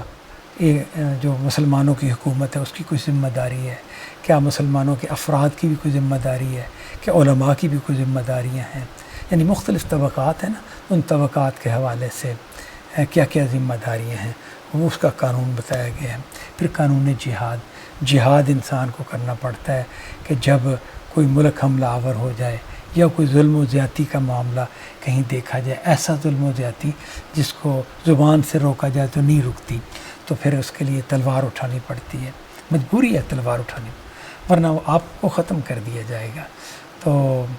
جو مسلمانوں کی حکومت ہے اس کی کوئی ذمہ داری ہے، کیا مسلمانوں کے افراد کی بھی کوئی ذمہ داری ہے، کیا علماء کی بھی کوئی ذمہ داریاں ہیں، یعنی مختلف طبقات ہیں نا، ان طبقات کے حوالے سے کیا کیا ذمہ داریاں ہیں وہ اس کا قانون بتایا گیا ہے۔ پھر قانون جہاد انسان کو کرنا پڑتا ہے کہ جب کوئی ملک حملہ آور ہو جائے یا کوئی ظلم و زیادتی کا معاملہ کہیں دیکھا جائے، ایسا ظلم و زیادتی جس کو زبان سے روکا جائے تو نہیں رکتی، تو پھر اس کے لیے تلوار اٹھانی پڑتی ہے، مجبوری ہے تلوار اٹھانی، ورنہ وہ آپ کو ختم کر دیا جائے گا۔ تو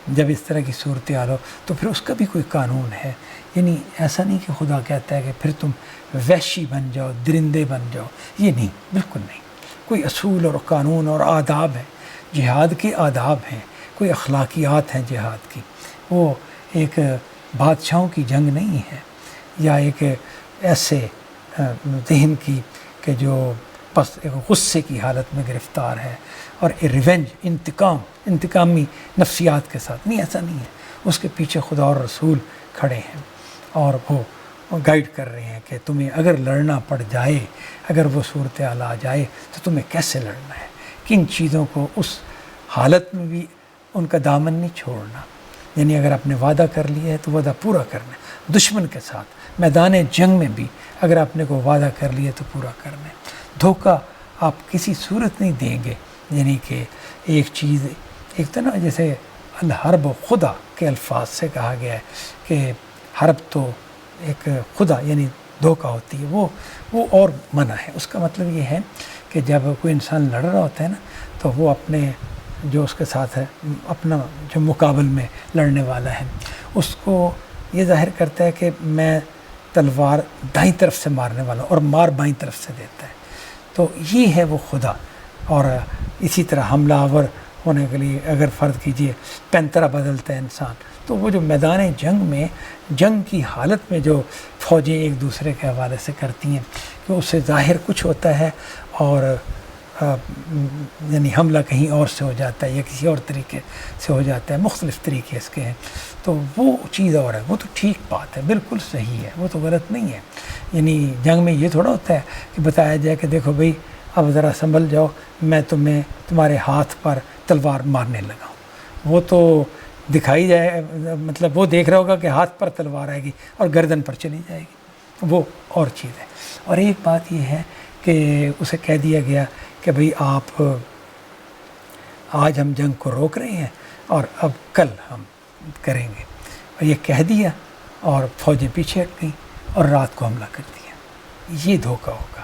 جب اس طرح کی صورتحال ہو تو پھر اس کا بھی کوئی قانون ہے، یعنی ایسا نہیں کہ خدا کہتا ہے کہ پھر تم وحشی بن جاؤ، درندے بن جاؤ، یہ نہیں، بالکل نہیں، کوئی اصول اور قانون اور آداب ہیں، جہاد کے آداب ہیں، کوئی اخلاقیات ہیں جہاد کی، وہ ایک بادشاہوں کی جنگ نہیں ہے یا ایک ایسے ذہن کی کہ جو بس ایک غصے کی حالت میں گرفتار ہے اور ریونج، انتقامی نفسیات کے ساتھ، نہیں، ایسا نہیں ہے، اس کے پیچھے خدا اور رسول کھڑے ہیں اور وہ گائیڈ کر رہے ہیں کہ تمہیں اگر لڑنا پڑ جائے، اگر وہ صورتحال آ جائے تو تمہیں کیسے لڑنا ہے، کن چیزوں کو اس حالت میں بھی ان کا دامن نہیں چھوڑنا، یعنی اگر آپ نے وعدہ کر لیا ہے تو وعدہ پورا کرنا ہے، دشمن کے ساتھ میدان جنگ میں بھی اگر آپ نے کوئی وعدہ کر لیا تو پورا کرنا ہے، دھوکہ آپ کسی صورت نہیں دیں گے، یعنی کہ ایک چیز، ایک تو نا جیسے الحرب و خدا کے الفاظ سے کہا گیا ہے کہ حرب تو ایک خدا یعنی دھوکہ ہوتی ہے، وہ اور منع ہے، اس کا مطلب یہ ہے کہ جب کوئی انسان لڑ رہا ہوتا ہے نا تو وہ اپنے جو اس کے ساتھ ہے، اپنا جو مقابل میں لڑنے والا ہے، اس کو یہ ظاہر کرتا ہے کہ میں تلوار دائیں طرف سے مارنے والا اور مار بائیں طرف سے دیتا ہے، تو یہ ہے وہ خدا۔ اور اسی طرح حملہ آور ہونے کے لیے اگر فرض کیجئے پینترا بدلتا ہے انسان، تو وہ جو میدان جنگ میں، جنگ کی حالت میں جو فوجیں ایک دوسرے کے حوالے سے کرتی ہیں کہ اس سے ظاہر کچھ ہوتا ہے اور یعنی حملہ کہیں اور سے ہو جاتا ہے یا کسی اور طریقے سے ہو جاتا ہے، مختلف طریقے اس کے ہیں، تو وہ چیز اور ہے، وہ تو ٹھیک بات ہے، بالکل صحیح ہے، وہ تو غلط نہیں ہے۔ یعنی جنگ میں یہ تھوڑا ہوتا ہے کہ بتایا جائے کہ دیکھو بھئی اب ذرا سنبھل جاؤ، میں تمہارے ہاتھ پر تلوار مارنے لگا ہوں، وہ تو دکھائی جائے، مطلب وہ دیکھ رہا ہوگا کہ ہاتھ پر تلوار آئے گی اور گردن پر چلی جائے گی، وہ اور چیز ہے۔ اور ایک بات یہ ہے کہ اسے کہہ دیا گیا کہ بھئی آپ آج ہم جنگ کو روک رہے ہیں اور اب کل ہم کریں گے، اور یہ کہہ دیا اور فوجیں پیچھے ہٹ گئیں اور رات کو حملہ کر دیا، یہ دھوکہ ہوگا،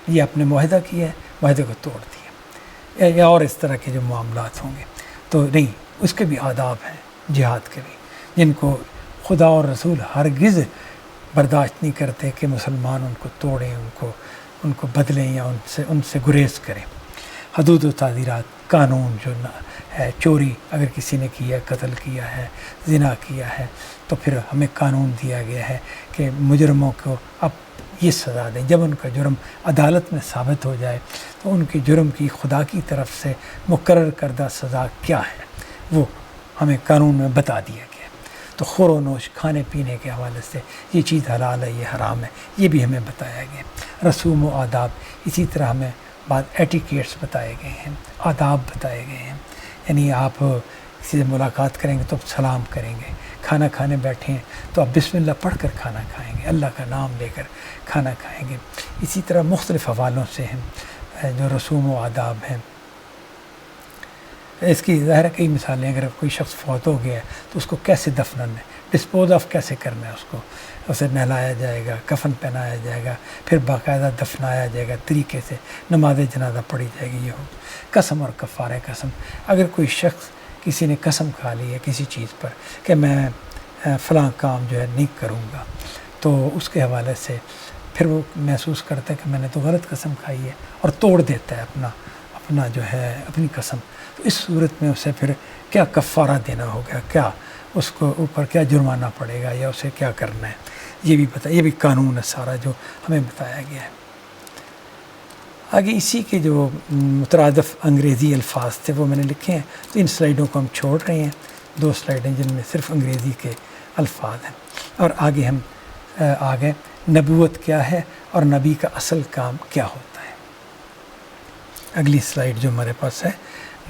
یہ اپنے معاہدہ کیا ہے، معاہدے کو توڑ دیا، یا اور اس طرح کے جو معاملات ہوں گے، تو نہیں، اس کے بھی آداب ہیں جہاد کے بھی، جن کو خدا اور رسول ہرگز برداشت نہیں کرتے کہ مسلمان ان کو توڑیں، ان کو بدلیں یا ان سے گریز کریں۔ حدود و تعزیرات، قانون جو ہے، چوری اگر کسی نے کیا، قتل کیا ہے، زنا کیا ہے، تو پھر ہمیں قانون دیا گیا ہے کہ مجرموں کو اب یہ سزا دیں، جب ان کا جرم عدالت میں ثابت ہو جائے تو ان کے جرم کی خدا کی طرف سے مقرر کردہ سزا کیا ہے وہ ہمیں قانون میں بتا دیا گیا۔ تو خور و نوش، کھانے پینے کے حوالے سے یہ چیز حلال ہے، یہ حرام ہے، یہ بھی ہمیں بتایا گیا۔ رسوم و آداب، اسی طرح ہمیں بعض ایٹیکیٹس بتائے گئے ہیں، آداب بتائے گئے ہیں، یعنی آپ کسی سے ملاقات کریں گے تو سلام کریں گے، کھانا کھانے بیٹھے ہیں تو آپ بسم اللہ پڑھ کر کھانا کھائیں گے، اللہ کا نام لے کر کھانا کھائیں گے۔ اسی طرح مختلف حوالوں سے ہیں جو رسوم و آداب ہیں۔ اس کی ظاہر ہے کئی مثالیں، اگر کوئی شخص فوت ہو گیا ہے تو اس کو کیسے دفنانا ہے، ڈسپوز آف کیسے کرنا ہے، اسے نہلایا جائے گا، کفن پہنایا جائے گا، پھر باقاعدہ دفنایا جائے گا طریقے سے، نماز جنازہ پڑھی جائے گی۔ یہ ہو قسم اور کفارہ قسم۔ اگر کوئی شخص کسی نے قسم کھا لی ہے کسی چیز پر کہ میں فلاں کام جو ہے نہیں کروں گا، تو اس کے حوالے سے پھر وہ محسوس کرتا ہے کہ میں نے تو غلط قسم کھائی ہے اور توڑ دیتا ہے اپنا جو ہے اپنی قسم، تو اس صورت میں اسے پھر کیا کفارہ دینا ہوگا، کیا اس کو اوپر کیا جرمانہ پڑے گا یا اسے کیا کرنا ہے، یہ بھی قانون ہے سارا جو ہمیں بتایا گیا ہے۔ آگے اسی کے جو مترادف انگریزی الفاظ تھے وہ میں نے لکھے ہیں، تو ان سلائیڈوں کو ہم چھوڑ رہے ہیں، 2 سلائیڈیں جن میں صرف انگریزی کے الفاظ ہیں۔ اور آگے ہم آگے نبوت کیا ہے اور نبی کا اصل کام کیا ہوتا ہے۔ اگلی سلائیڈ جو ہمارے پاس ہے،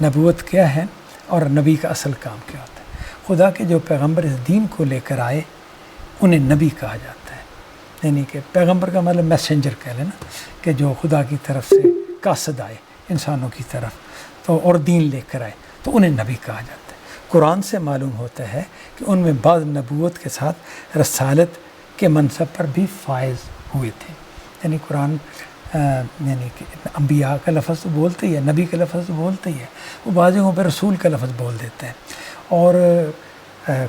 نبوت کیا ہے اور نبی کا اصل کام کیا ہوتا ہے۔ خدا کے جو پیغمبر اس دین کو لے کر آئے انہیں نبی کہا جاتا ہے، یعنی کہ پیغمبر کا مطلب میسنجر کہہ لیں نا، کہ جو خدا کی طرف سے قاصد آئے انسانوں کی طرف تو اور دین لے کر آئے، تو انہیں نبی کہا جاتا ہے۔ قرآن سے معلوم ہوتا ہے کہ ان میں بعض نبوت کے ساتھ رسالت کے منصب پر بھی فائز ہوئے تھے، یعنی قرآن یعنی کہ انبیاء کا لفظ تو بولتے ہی ہے، نبی کا لفظ تو بولتے ہی ہے، وہ بعض جگہوں پہ رسول کا لفظ بول دیتے ہیں۔ اور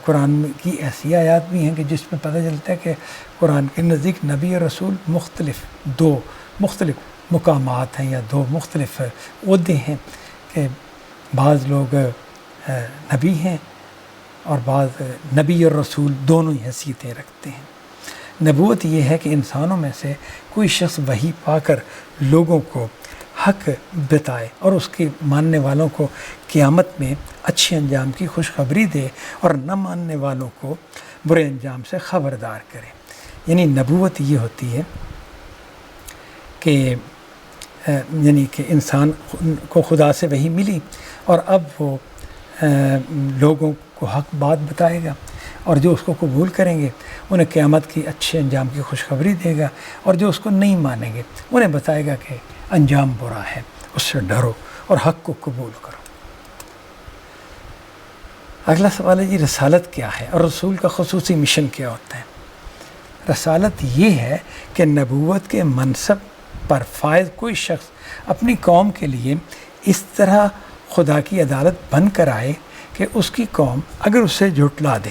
قرآن کی ایسی آیات بھی ہیں کہ جس میں پتہ چلتا ہے کہ قرآن کے نزدیک نبی اور رسول دو مختلف مقامات ہیں یا 2 مختلف عہدے ہیں، کہ بعض لوگ نبی ہیں اور بعض نبی اور رسول دونوں ہی حیثیتیں رکھتے ہیں۔ نبوت یہ ہے کہ انسانوں میں سے کوئی شخص وحی پا کر لوگوں کو حق بتائے اور اس کے ماننے والوں کو قیامت میں اچھے انجام کی خوشخبری دے اور نہ ماننے والوں کو برے انجام سے خبردار کرے۔ یعنی نبوت یہ ہوتی ہے کہ یعنی کہ انسان کو خدا سے وحی ملی اور اب وہ لوگوں کو حق بات بتائے گا، اور جو اس کو قبول کریں گے انہیں قیامت کی اچھے انجام کی خوشخبری دے گا، اور جو اس کو نہیں مانیں گے انہیں بتائے گا کہ انجام برا ہے، اس سے ڈرو اور حق کو قبول کرو۔ اگلا سوال ہے جی رسالت کیا ہے اور رسول کا خصوصی مشن کیا ہوتا ہے؟ رسالت یہ ہے کہ نبوت کے منصب پر فائز کوئی شخص اپنی قوم کے لیے اس طرح خدا کی عدالت بن کر آئے کہ اس کی قوم اگر اسے جھٹلا دے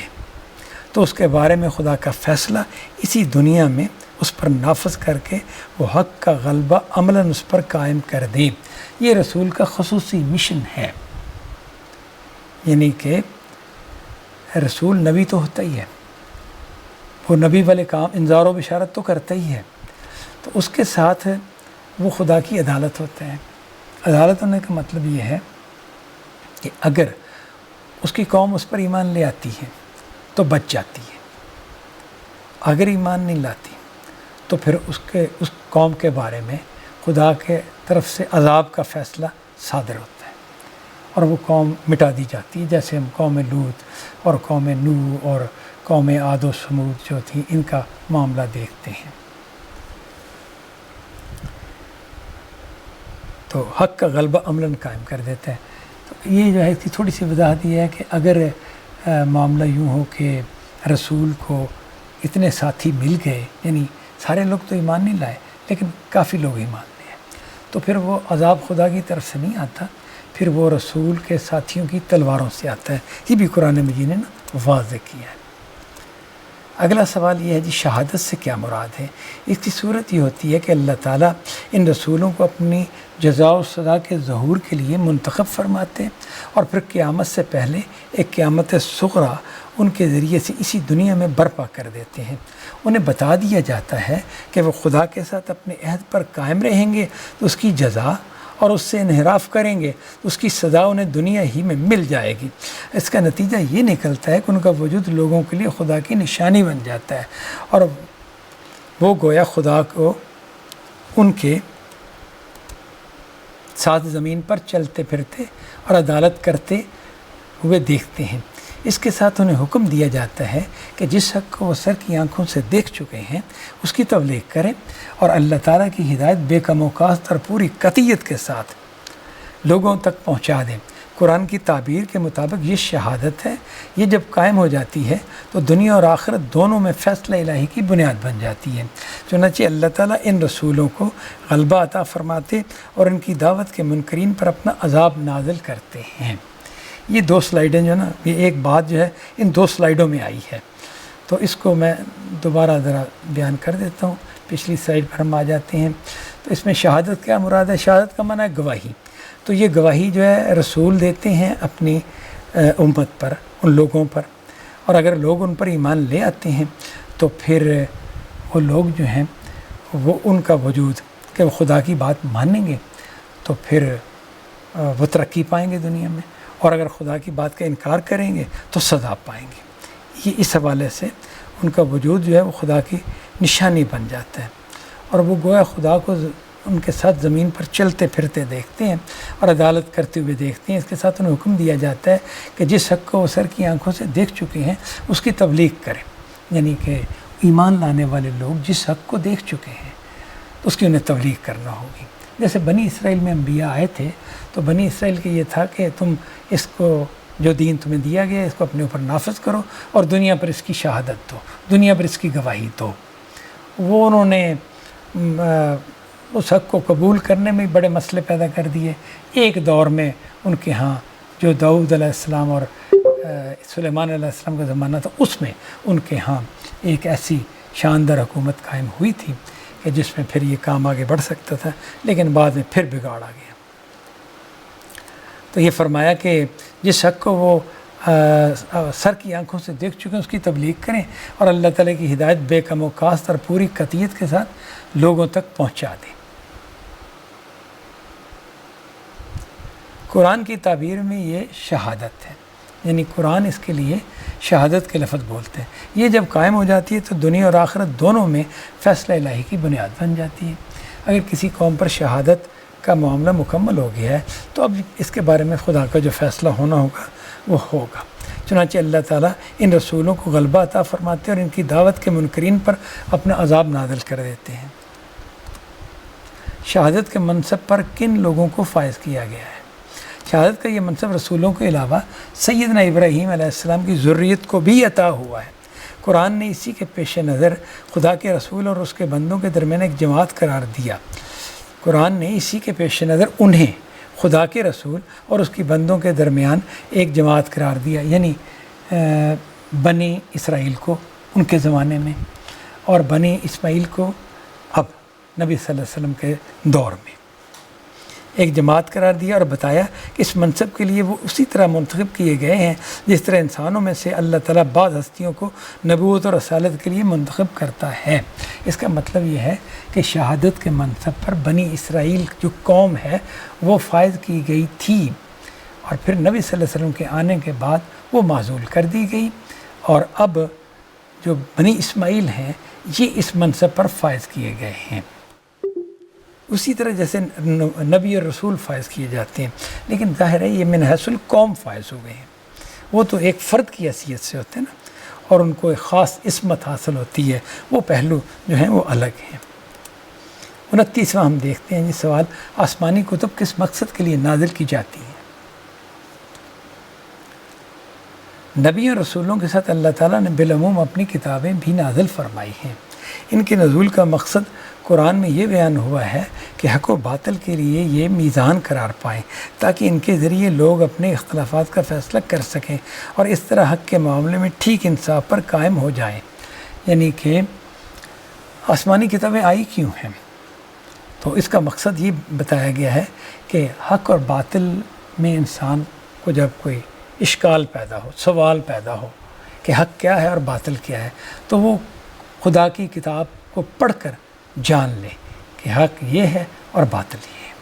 تو اس کے بارے میں خدا کا فیصلہ اسی دنیا میں اس پر نافذ کر کے وہ حق کا غلبہ عملاً اس پر قائم کر دے۔ یہ رسول کا خصوصی مشن ہے، یعنی کہ رسول نبی تو ہوتا ہی ہے، وہ نبی والے کام انذار و بشارت تو کرتا ہی ہے، تو اس کے ساتھ وہ خدا کی عدالت ہوتے ہیں۔ عدالت ہونے کا مطلب یہ ہے کہ اگر اس کی قوم اس پر ایمان لے آتی ہے تو بچ جاتی ہے، اگر ایمان نہیں لاتی تو پھر اس قوم کے بارے میں خدا کے طرف سے عذاب کا فیصلہ صادر ہوتا ہے اور وہ قوم مٹا دی جاتی ہے، جیسے ہم قوم لوط اور قوم نوح اور قوم عاد و ثمود جو تھیں ان کا معاملہ دیکھتے ہیں۔ تو حق کا غلبہ عملاً قائم کر دیتا ہے۔ تو یہ جو ہے اس کی تھوڑی سی وضاحت یہ ہے کہ اگر معاملہ یوں ہو کہ رسول کو اتنے ساتھی مل گئے، یعنی سارے لوگ تو ایمان نہیں لائے لیکن کافی لوگ ایمان لائے، تو پھر وہ عذاب خدا کی طرف سے نہیں آتا، پھر وہ رسول کے ساتھیوں کی تلواروں سے آتا ہے۔ یہ بھی قرآن مجید نے واضح کیا ہے۔ اگلا سوال یہ ہے جی شہادت سے کیا مراد ہے؟ اس کی صورت یہ ہوتی ہے کہ اللہ تعالیٰ ان رسولوں کو اپنی جزا و سزا کے ظہور کے لیے منتخب فرماتے ہیں اور پھر قیامت سے پہلے ایک قیامت صغریٰ ان کے ذریعے سے اسی دنیا میں برپا کر دیتے ہیں۔ انہیں بتا دیا جاتا ہے کہ وہ خدا کے ساتھ اپنے عہد پر قائم رہیں گے تو اس کی جزا، اور اس سے انحراف کریں گے تو اس کی سزا انہیں دنیا ہی میں مل جائے گی۔ اس کا نتیجہ یہ نکلتا ہے کہ ان کا وجود لوگوں کے لیے خدا کی نشانی بن جاتا ہے اور وہ گویا خدا کو ان کے ساتھ زمین پر چلتے پھرتے اور عدالت کرتے ہوئے دیکھتے ہیں۔ اس کے ساتھ انہیں حکم دیا جاتا ہے کہ جس حق کو وہ سر کی آنکھوں سے دیکھ چکے ہیں اس کی تبلیغ کریں اور اللہ تعالیٰ کی ہدایت بے کم و کاست اور پوری قطعیت کے ساتھ لوگوں تک پہنچا دیں۔ قرآن کی تعبیر کے مطابق یہ شہادت ہے، یہ جب قائم ہو جاتی ہے تو دنیا اور آخرت دونوں میں فیصلہ الہی کی بنیاد بن جاتی ہے۔ چنانچہ اللہ تعالیٰ ان رسولوں کو غلبہ عطا فرماتے اور ان کی دعوت کے منکرین پر اپنا عذاب نازل کرتے ہیں۔ یہ 2 سلائیڈیں جو ہے نا، یہ ایک بات جو ہے ان 2 سلائیڈوں میں آئی ہے، تو اس کو میں دوبارہ ذرا بیان کر دیتا ہوں۔ پچھلی سلائیڈ پر ہم آ جاتے ہیں، تو اس میں شہادت کیا مراد ہے؟ شہادت کا معنی ہے گواہی۔ تو یہ گواہی جو ہے رسول دیتے ہیں اپنی امت پر، ان لوگوں پر، اور اگر لوگ ان پر ایمان لے آتے ہیں تو پھر وہ لوگ جو ہیں وہ ان کا وجود کہ وہ خدا کی بات مانیں گے تو پھر وہ ترقی پائیں گے دنیا میں، اور اگر خدا کی بات کا انکار کریں گے تو سزا پائیں گے۔ یہ اس حوالے سے ان کا وجود جو ہے وہ خدا کی نشانی بن جاتا ہے، اور وہ گویا خدا کو ان کے ساتھ زمین پر چلتے پھرتے دیکھتے ہیں اور عدالت کرتے ہوئے دیکھتے ہیں۔ اس کے ساتھ انہیں حکم دیا جاتا ہے کہ جس حق کو وہ سر کی آنکھوں سے دیکھ چکے ہیں اس کی تبلیغ کریں، یعنی کہ ایمان لانے والے لوگ جس حق کو دیکھ چکے ہیں اس کی انہیں تبلیغ کرنا ہوگی۔ جیسے بنی اسرائیل میں انبیاء آئے تھے تو بنی اسرائیل کے یہ تھا کہ تم اس کو جو دین تمہیں دیا گیا اس کو اپنے اوپر نافذ کرو اور دنیا پر اس کی شہادت دو، دنیا پر اس کی گواہی دو۔ وہ انہوں نے اس حق کو قبول کرنے میں بڑے مسئلے پیدا کر دیے۔ ایک دور میں ان کے ہاں جو داؤد علیہ السلام اور سلیمان علیہ السلام کا زمانہ تھا اس میں ان کے ہاں ایک ایسی شاندار حکومت قائم ہوئی تھی کہ جس میں پھر یہ کام آگے بڑھ سکتا تھا، لیکن بعد میں پھر بگاڑ آ گیا۔ تو یہ فرمایا کہ جس حق کو وہ سر کی آنکھوں سے دیکھ چکے ہیں اس کی تبلیغ کریں اور اللہ تعالیٰ کی ہدایت بے کم و کاست اور پوری قطعیت کے ساتھ لوگوں تک پہنچا دیں۔ قرآن کی تعبیر میں یہ شہادت ہے، یعنی قرآن اس کے لیے شہادت کے لفظ بولتے ہیں۔ یہ جب قائم ہو جاتی ہے تو دنیا اور آخرت دونوں میں فیصلہ الہی کی بنیاد بن جاتی ہے۔ اگر کسی قوم پر شہادت کا معاملہ مکمل ہو گیا ہے تو اب اس کے بارے میں خدا کا جو فیصلہ ہونا ہوگا وہ ہوگا۔ چنانچہ اللہ تعالیٰ ان رسولوں کو غلبہ عطا فرماتے اور ان کی دعوت کے منکرین پر اپنا عذاب نازل کر دیتے ہیں۔ شہادت کے منصب پر کن لوگوں کو فائز کیا گیا ہے؟ شہادت کا یہ منصب رسولوں کے علاوہ سیدنا ابراہیم علیہ السلام کی ذریت کو بھی عطا ہوا ہے۔ قرآن نے اسی کے پیش نظر خدا کے رسول اور اس کے بندوں کے درمیان ایک جماعت قرار دیا۔ قرآن نے اسی کے پیش نظر انہیں خدا کے رسول اور اس کی بندوں کے درمیان ایک جماعت قرار دیا، یعنی بنی اسرائیل کو ان کے زمانے میں اور بنی اسماعیل کو اب نبی صلی اللہ علیہ وسلم کے دور میں ایک جماعت قرار دیا اور بتایا کہ اس منصب کے لیے وہ اسی طرح منتخب کیے گئے ہیں جس طرح انسانوں میں سے اللہ تعالیٰ بعض ہستیوں کو نبوت اور رسالت کے لیے منتخب کرتا ہے۔ اس کا مطلب یہ ہے کہ شہادت کے منصب پر بنی اسرائیل جو قوم ہے وہ فائز کی گئی تھی، اور پھر نبی صلی اللہ علیہ وسلم کے آنے کے بعد وہ معزول کر دی گئی، اور اب جو بنی اسماعیل ہیں یہ اس منصب پر فائز کیے گئے ہیں۔ اسی طرح جیسے نبی اور رسول فائز کیے جاتے ہیں، لیکن ظاہر ہے یہ من حیث القوم فائز ہو گئے ہیں۔ وہ تو ایک فرد کی حیثیت سے ہوتے ہیں نا، اور ان کو ایک خاص عصمت حاصل ہوتی ہے، وہ پہلو جو ہیں وہ الگ ہیں۔ 29واں ہم دیکھتے ہیں یہ سوال، آسمانی کتب کس مقصد کے لیے نازل کی جاتی ہیں؟ نبی اور رسولوں کے ساتھ اللہ تعالیٰ نے بالعموم اپنی کتابیں بھی نازل فرمائی ہیں۔ ان کے نزول کا مقصد قرآن میں یہ بیان ہوا ہے کہ حق و باطل کے لیے یہ میزان قرار پائیں تاکہ ان کے ذریعے لوگ اپنے اختلافات کا فیصلہ کر سکیں اور اس طرح حق کے معاملے میں ٹھیک انصاف پر قائم ہو جائیں۔ یعنی کہ آسمانی کتابیں آئی کیوں ہیں؟ تو اس کا مقصد یہ بتایا گیا ہے کہ حق اور باطل میں انسان کو جب کوئی اشکال پیدا ہو، سوال پیدا ہو کہ حق کیا ہے اور باطل کیا ہے، تو وہ خدا کی کتاب کو پڑھ کر جان لے کہ حق یہ ہے اور باطل یہ ہے۔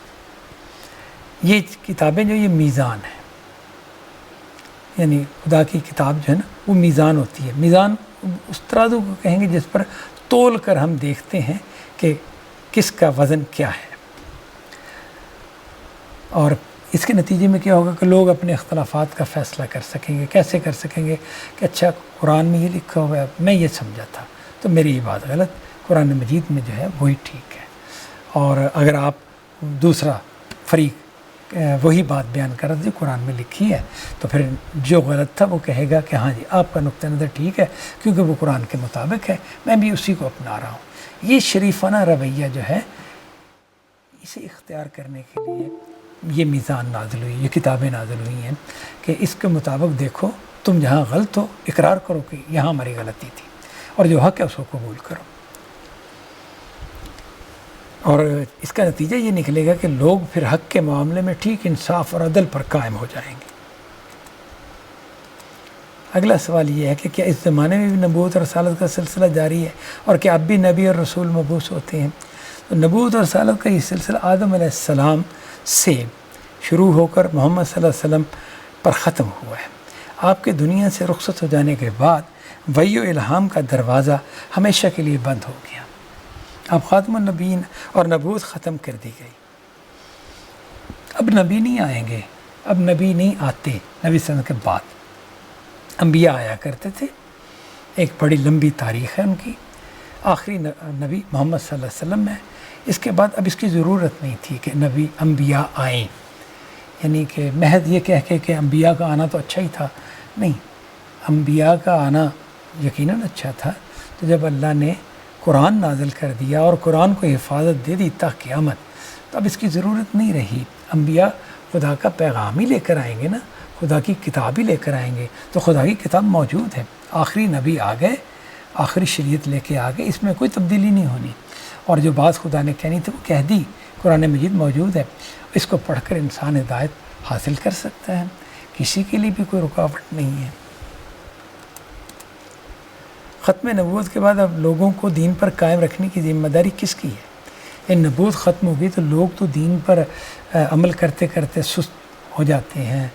یہ کتابیں جو یہ میزان ہے، یعنی خدا کی کتاب جو ہے نا وہ میزان ہوتی ہے۔ میزان اس ترازو کو کہیں گے جس پر تول کر ہم دیکھتے ہیں کہ کس کا وزن کیا ہے، اور اس کے نتیجے میں کیا ہوگا کہ لوگ اپنے اختلافات کا فیصلہ کر سکیں گے. کیسے کر سکیں گے کہ اچھا قرآن میں یہ لکھا ہوا ہے، میں یہ سمجھا تھا تو میری یہ بات غلط، قرآن مجید میں جو ہے وہی ٹھیک ہے. اور اگر آپ دوسرا فریق وہی بات بیان کر رہے جو قرآن میں لکھی ہے تو پھر جو غلط تھا وہ کہے گا کہ ہاں جی آپ کا نقطہ نظر ٹھیک ہے کیونکہ وہ قرآن کے مطابق ہے، میں بھی اسی کو اپنا رہا ہوں. یہ شریفانہ رویہ جو ہے اسے اختیار کرنے کے لیے یہ میزان نازل ہوئی، یہ کتابیں نازل ہوئی ہیں کہ اس کے مطابق دیکھو، تم جہاں غلط ہو اقرار کرو کہ یہاں ہماری غلطی تھی، اور جو حق ہے اس کو قبول کرو. اور اس کا نتیجہ یہ نکلے گا کہ لوگ پھر حق کے معاملے میں ٹھیک انصاف اور عدل پر قائم ہو جائیں گے. اگلا سوال یہ ہے کہ کیا اس زمانے میں بھی نبوت اور رسالت کا سلسلہ جاری ہے اور کیا اب بھی نبی اور رسول مبعوث ہوتے ہیں؟ تو نبوت اور رسالت کا یہ سلسلہ آدم علیہ السلام سے شروع ہو کر محمد صلی اللہ علیہ وسلم پر ختم ہوا ہے. آپ کے دنیا سے رخصت ہو جانے کے بعد وحی و الہام کا دروازہ ہمیشہ کے لیے بند ہو گیا. اب خاتم النبیین اور نبوت ختم کر دی گئی. اب نبی نہیں آئیں گے، اب نبی نہیں آتے. نبی صلی اللہ علیہ وسلم کے بعد انبیاء آیا کرتے تھے، ایک بڑی لمبی تاریخ ہے ان کی. آخری نبی محمد صلی اللہ علیہ وسلم ہے. اس کے بعد اب اس کی ضرورت نہیں تھی کہ نبی انبیاء آئیں، یعنی کہ محض یہ کہہ کے کہ انبیاء کا آنا تو اچھا ہی تھا. نہیں، انبیاء کا آنا یقیناً اچھا تھا. تو جب اللہ نے قرآن نازل کر دیا اور قرآن کو حفاظت دے دی تا قیامت، تو اب اس کی ضرورت نہیں رہی. انبیاء خدا کا پیغام ہی لے کر آئیں گے نا، خدا کی کتاب ہی لے کر آئیں گے. تو خدا کی کتاب موجود ہے، آخری نبی آ گئے، آخری شریعت لے کے آ گئے، اس میں کوئی تبدیلی نہیں ہونی. اور جو بات خدا نے کہنی تھی وہ کہہ دی. قرآن مجید موجود ہے، اس کو پڑھ کر انسان ہدایت حاصل کر سکتا ہے، کسی کے لیے بھی کوئی رکاوٹ نہیں ہے. ختم نبوت کے بعد اب لوگوں کو دین پر قائم رکھنے کی ذمہ داری کس کی ہے؟ یہ نبوت ختم ہو گئی تو لوگ تو دین پر عمل کرتے کرتے سست ہو جاتے ہیں،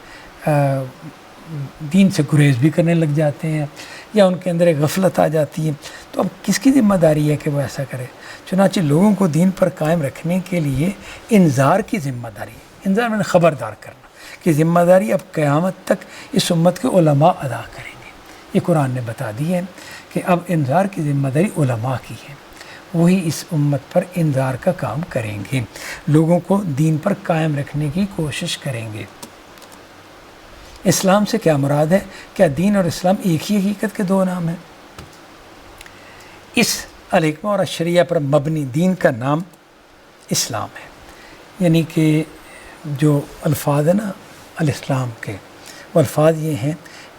دین سے گریز بھی کرنے لگ جاتے ہیں، یا ان کے اندر ایک غفلت آ جاتی ہے. تو اب کس کی ذمہ داری ہے کہ وہ ایسا کرے؟ چنانچہ لوگوں کو دین پر قائم رکھنے کے لیے انذار کی ذمہ داری ہے. انذار میں خبردار کرنا کہ ذمہ داری اب قیامت تک اس امت کے علماء ادا کریں گے. یہ قرآن نے بتا دی ہے کہ اب انذار کی ذمہ داری علماء کی ہے، وہی اس امت پر انذار کا کام کریں گے، لوگوں کو دین پر قائم رکھنے کی کوشش کریں گے. اسلام سے کیا مراد ہے؟ کیا دین اور اسلام ایک ہی حقیقت کے دو نام ہیں؟ اس الحکمہ اور الشریعہ پر مبنی دین کا نام اسلام ہے. یعنی کہ جو الفاظ ہیں نا الاسلام کے، وہ الفاظ یہ ہیں،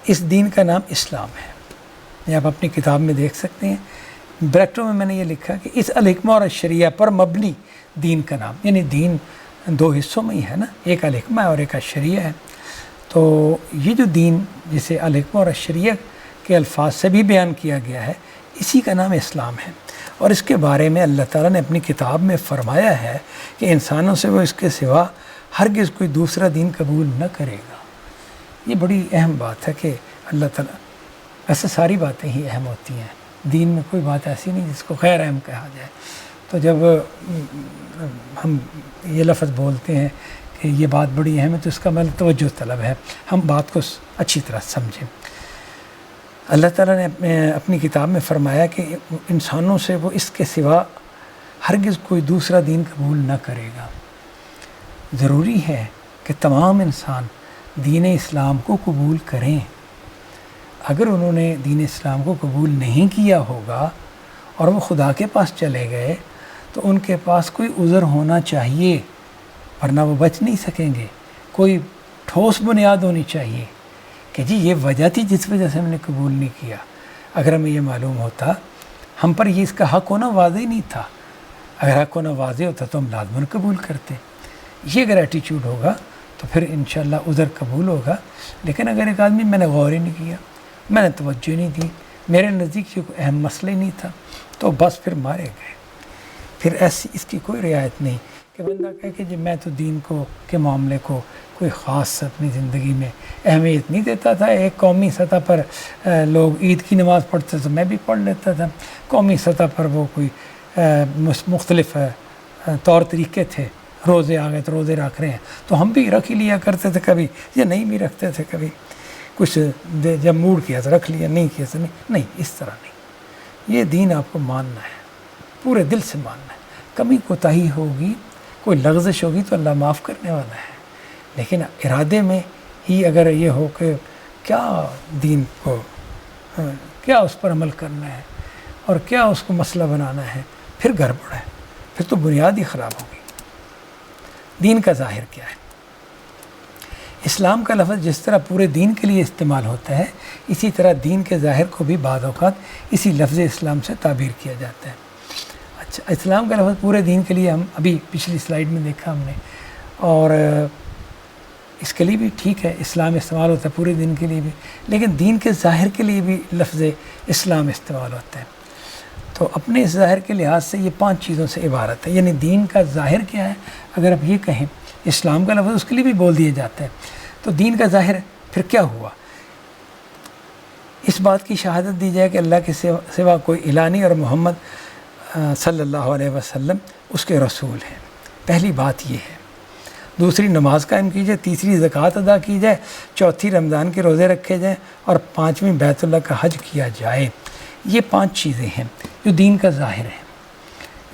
اس دین کا نام اسلام ہے. یہ آپ اپنی کتاب میں دیکھ سکتے ہیں، بریکٹوں میں نے یہ لکھا کہ اس الحکمہ اور الشریعہ پر مبنی دین کا نام، یعنی دین دو حصوں میں ہی ہے نا، ایک الحکمہ ہے اور ایک الشریعہ ہے. تو یہ جو دین جسے الحکمہ اور الشریعہ کے الفاظ سے بھی بیان کیا گیا ہے، اسی کا نام اسلام ہے. اور اس کے بارے میں اللہ تعالیٰ نے اپنی کتاب میں فرمایا ہے کہ انسانوں سے وہ اس کے سوا ہرگز کوئی دوسرا دین قبول نہ کرے گا. یہ بڑی اہم بات ہے کہ اللہ تعالیٰ، ایسے ساری باتیں ہی اہم ہوتی ہیں، دین میں کوئی بات ایسی نہیں جس کو غیر اہم کہا جائے. تو جب ہم یہ لفظ بولتے ہیں کہ یہ بات بڑی اہم ہے تو اس کا مطلب توجہ طلب ہے، ہم بات کو اچھی طرح سمجھیں. اللہ تعالیٰ نے اپنی کتاب میں فرمایا کہ انسانوں سے وہ اس کے سوا ہرگز کوئی دوسرا دین قبول نہ کرے گا. ضروری ہے کہ تمام انسان دین اسلام کو قبول کریں. اگر انہوں نے دین اسلام کو قبول نہیں کیا ہوگا اور وہ خدا کے پاس چلے گئے تو ان کے پاس کوئی عذر ہونا چاہیے، ورنہ وہ بچ نہیں سکیں گے. کوئی ٹھوس بنیاد ہونی چاہیے کہ جی یہ وجہ تھی جس وجہ سے ہم نے قبول نہیں کیا. اگر ہمیں یہ معلوم ہوتا، ہم پر یہ اس کا حق ہونا واضح نہیں تھا، اگر حق ہونا واضح ہوتا تو ہم لازماً قبول کرتے. یہ اگر ایٹیچیوڈ ہوگا تو پھر انشاءاللہ عذر قبول ہوگا. لیکن اگر ایک آدمی میں نے غور ہی نہیں کیا، میں نے توجہ نہیں دی، میرے نزدیک یہ کوئی اہم مسئلہ ہی نہیں تھا، تو بس پھر مارے گئے. پھر ایسی اس کی کوئی رعایت نہیں کہ بندہ کہے کہ جی میں تو دین کو کے معاملے کو کوئی خاص اپنی زندگی میں اہمیت نہیں دیتا تھا. ایک قومی سطح پر لوگ عید کی نماز پڑھتے تو میں بھی پڑھ لیتا تھا. قومی سطح پر وہ کوئی مختلف طور طریقے تھے روزے آ گئے تو روزے رکھ رہے ہیں تو ہم بھی رکھ ہی لیا کرتے تھے کبھی، یا نہیں بھی رکھتے تھے کبھی، کچھ جب موڈ کیا تو رکھ لیا، نہیں کیا تو نہیں، اس طرح نہیں۔ یہ دین آپ کو ماننا ہے، پورے دل سے ماننا ہے۔ کمی کوتاہی ہوگی، کوئی لغزش ہوگی تو اللہ معاف کرنے والا ہے، لیکن ارادے میں ہی اگر یہ ہو کہ کیا دین کو کیا اس پر عمل کرنا ہے اور کیا اس کو مسئلہ بنانا ہے، پھر گڑبڑ ہے، پھر تو بنیاد ہی خراب ہوگی۔ دین کا ظاہر کیا ہے؟ اسلام کا لفظ جس طرح پورے دین کے لیے استعمال ہوتا ہے، اسی طرح دین کے ظاہر کو بھی بعض اوقات اسی لفظ اسلام سے تعبیر کیا جاتا ہے۔ اچھا، اسلام کا لفظ پورے دین کے لیے ہم ابھی پچھلی سلائیڈ میں دیکھا ہم نے، اور اس کے لیے بھی ٹھیک ہے، اسلام استعمال ہوتا ہے پورے دین کے لیے بھی، لیکن دین کے ظاہر کے لیے بھی لفظ اسلام استعمال ہوتا ہے۔ تو اپنے اس ظاہر کے لحاظ سے یہ 5 چیزوں سے عبارت ہے، یعنی دین کا ظاہر کیا ہے؟ اگر آپ یہ کہیں اسلام کا لفظ اس کے لیے بھی بول دیا جاتا ہے، تو دین کا ظاہر پھر کیا ہوا؟ اس بات کی شہادت دی جائے کہ اللہ کے سوا کوئی الہ نہیں، اور محمد صلی اللہ علیہ وسلم اس کے رسول ہیں۔ پہلی بات یہ ہے۔ دوسری، نماز قائم کی جائے، تیسری زکوٰۃ ادا کی جائے، چوتھی رمضان کے روزے رکھے جائیں، اور 5ویں بیت اللہ کا حج کیا جائے۔ یہ 5 چیزیں ہیں جو دین کا ظاہر ہے۔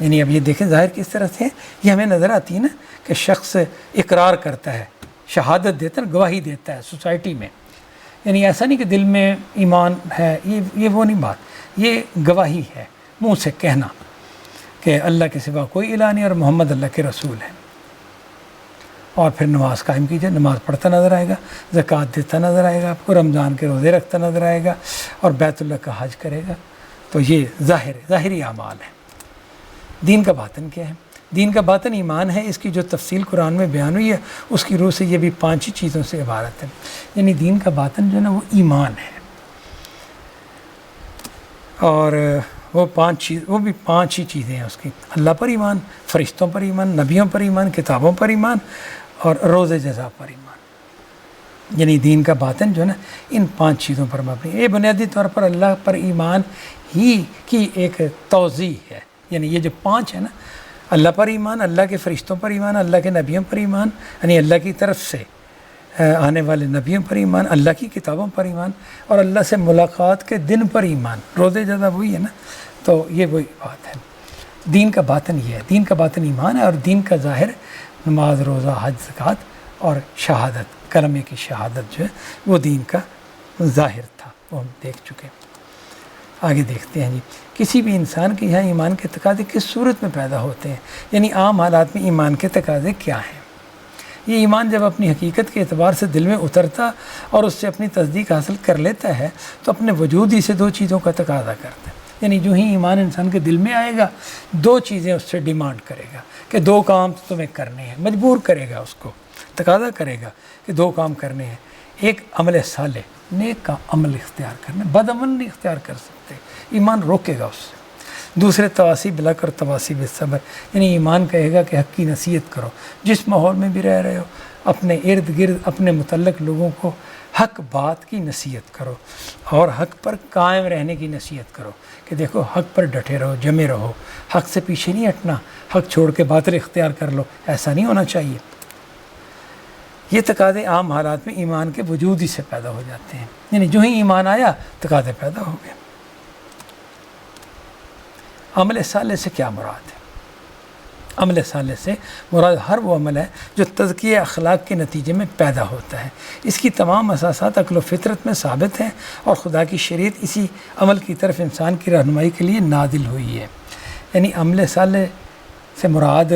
یعنی اب یہ دیکھیں ظاہر کس طرح سے ہے، یہ ہمیں نظر آتی ہے نا کہ شخص اقرار کرتا ہے، شہادت دیتا ہے، گواہی دیتا ہے سوسائٹی میں، یعنی ایسا نہیں کہ دل میں ایمان ہے، یہ وہ نہیں بات، یہ گواہی ہے، منہ سے کہنا کہ اللہ کے سوا کوئی الہ نہیں اور محمد اللہ کے رسول ہیں۔ اور پھر نماز قائم کیجیے، نماز پڑھتا نظر آئے گا، زکوٰۃ دیتا نظر آئے گا آپ کو، رمضان کے روزے رکھتا نظر آئے گا، اور بیت اللہ کا حج کرے گا۔ تو یہ ظاہری اعمال ہے۔ دین کا باطن کیا ہے؟ دین کا باطن ایمان ہے۔ اس کی جو تفصیل قرآن میں بیان ہوئی ہے اس کی روح سے یہ بھی 5 ہی چیزوں سے عبارت ہے، یعنی دین کا باطن جو ہے نا وہ ایمان ہے، اور وہ 5 ہی چیزیں ہیں اس کی: اللہ پر ایمان، فرشتوں پر ایمان، نبیوں پر ایمان، کتابوں پر ایمان، اور روز جزا پر ایمان۔ یعنی دین کا باطن جو ہے نا ان 5 چیزوں پر مبنی ہے۔ یہ بنیادی طور پر اللہ پر ایمان ہی کی ایک توضیح ہے، یعنی یہ جو 5 ہے نا، اللہ پر ایمان، اللہ کے فرشتوں پر ایمان، اللہ کے نبیوں پر ایمان، یعنی اللہ کی طرف سے آنے والے نبیوں پر ایمان، اللہ کی کتابوں پر ایمان، اور اللہ سے ملاقات کے دن پر ایمان، روز جزا وہی ہے نا۔ تو یہ وہی بات ہے، دین کا باطن یہ ہے، دین کا باطن ایمان ہے، اور دین کا ظاہر نماز، روزہ، حج، زکوٰۃ اور شہادت، کلمے کی شہادت جو ہے وہ دین کا ظاہر تھا، وہ ہم دیکھ چکے ہیں۔ آگے دیکھتے ہیں جی، کسی بھی انسان کے یہاں ایمان کے تقاضے کس صورت میں پیدا ہوتے ہیں، یعنی عام حالات میں ایمان کے تقاضے کیا ہیں؟ یہ ایمان جب اپنی حقیقت کے اعتبار سے دل میں اترتا اور اس سے اپنی تصدیق حاصل کر لیتا ہے تو اپنے وجود ہی سے 2 چیزوں کا تقاضا کرتا ہے، یعنی جو ہی ایمان انسان کے دل میں آئے گا 2 چیزیں اس سے ڈیمانڈ کرے گا کہ 2 کام تمہیں کرنے ہیں، مجبور کرے گا، اس کو تقاضا کرے گا کہ 2 کام کرنے ہیں۔ ایک عمل صالح، نیک کا عمل اختیار کرنا، بد عمل نہیں اختیار کر سکتے، ایمان روکے گا اس سے۔ دوسرے، تواصی بالحق اور تواصی بالصبر، یعنی ایمان کہے گا کہ حق کی نصیحت کرو، جس ماحول میں بھی رہ رہے ہو اپنے ارد گرد اپنے متعلق لوگوں کو حق بات کی نصیحت کرو، اور حق پر قائم رہنے کی نصیحت کرو کہ دیکھو حق پر ڈٹے رہو، جمے رہو، حق سے پیچھے نہیں ہٹنا، حق چھوڑ کے باطل اختیار کر لو، ایسا نہیں ہونا چاہیے۔ یہ تقاضے عام حالات میں ایمان کے وجود ہی سے پیدا ہو جاتے ہیں، یعنی جو ہی ایمان آیا تقاضے پیدا ہو گئے۔ عمل صالح سے کیا مراد ہے؟ عمل صالح سے مراد ہر وہ عمل ہے جو تزکیہ اخلاق کے نتیجے میں پیدا ہوتا ہے۔ اس کی تمام اساسات عقل و فطرت میں ثابت ہیں، اور خدا کی شریعت اسی عمل کی طرف انسان کی رہنمائی کے لیے نازل ہوئی ہے۔ یعنی عمل صالح سے مراد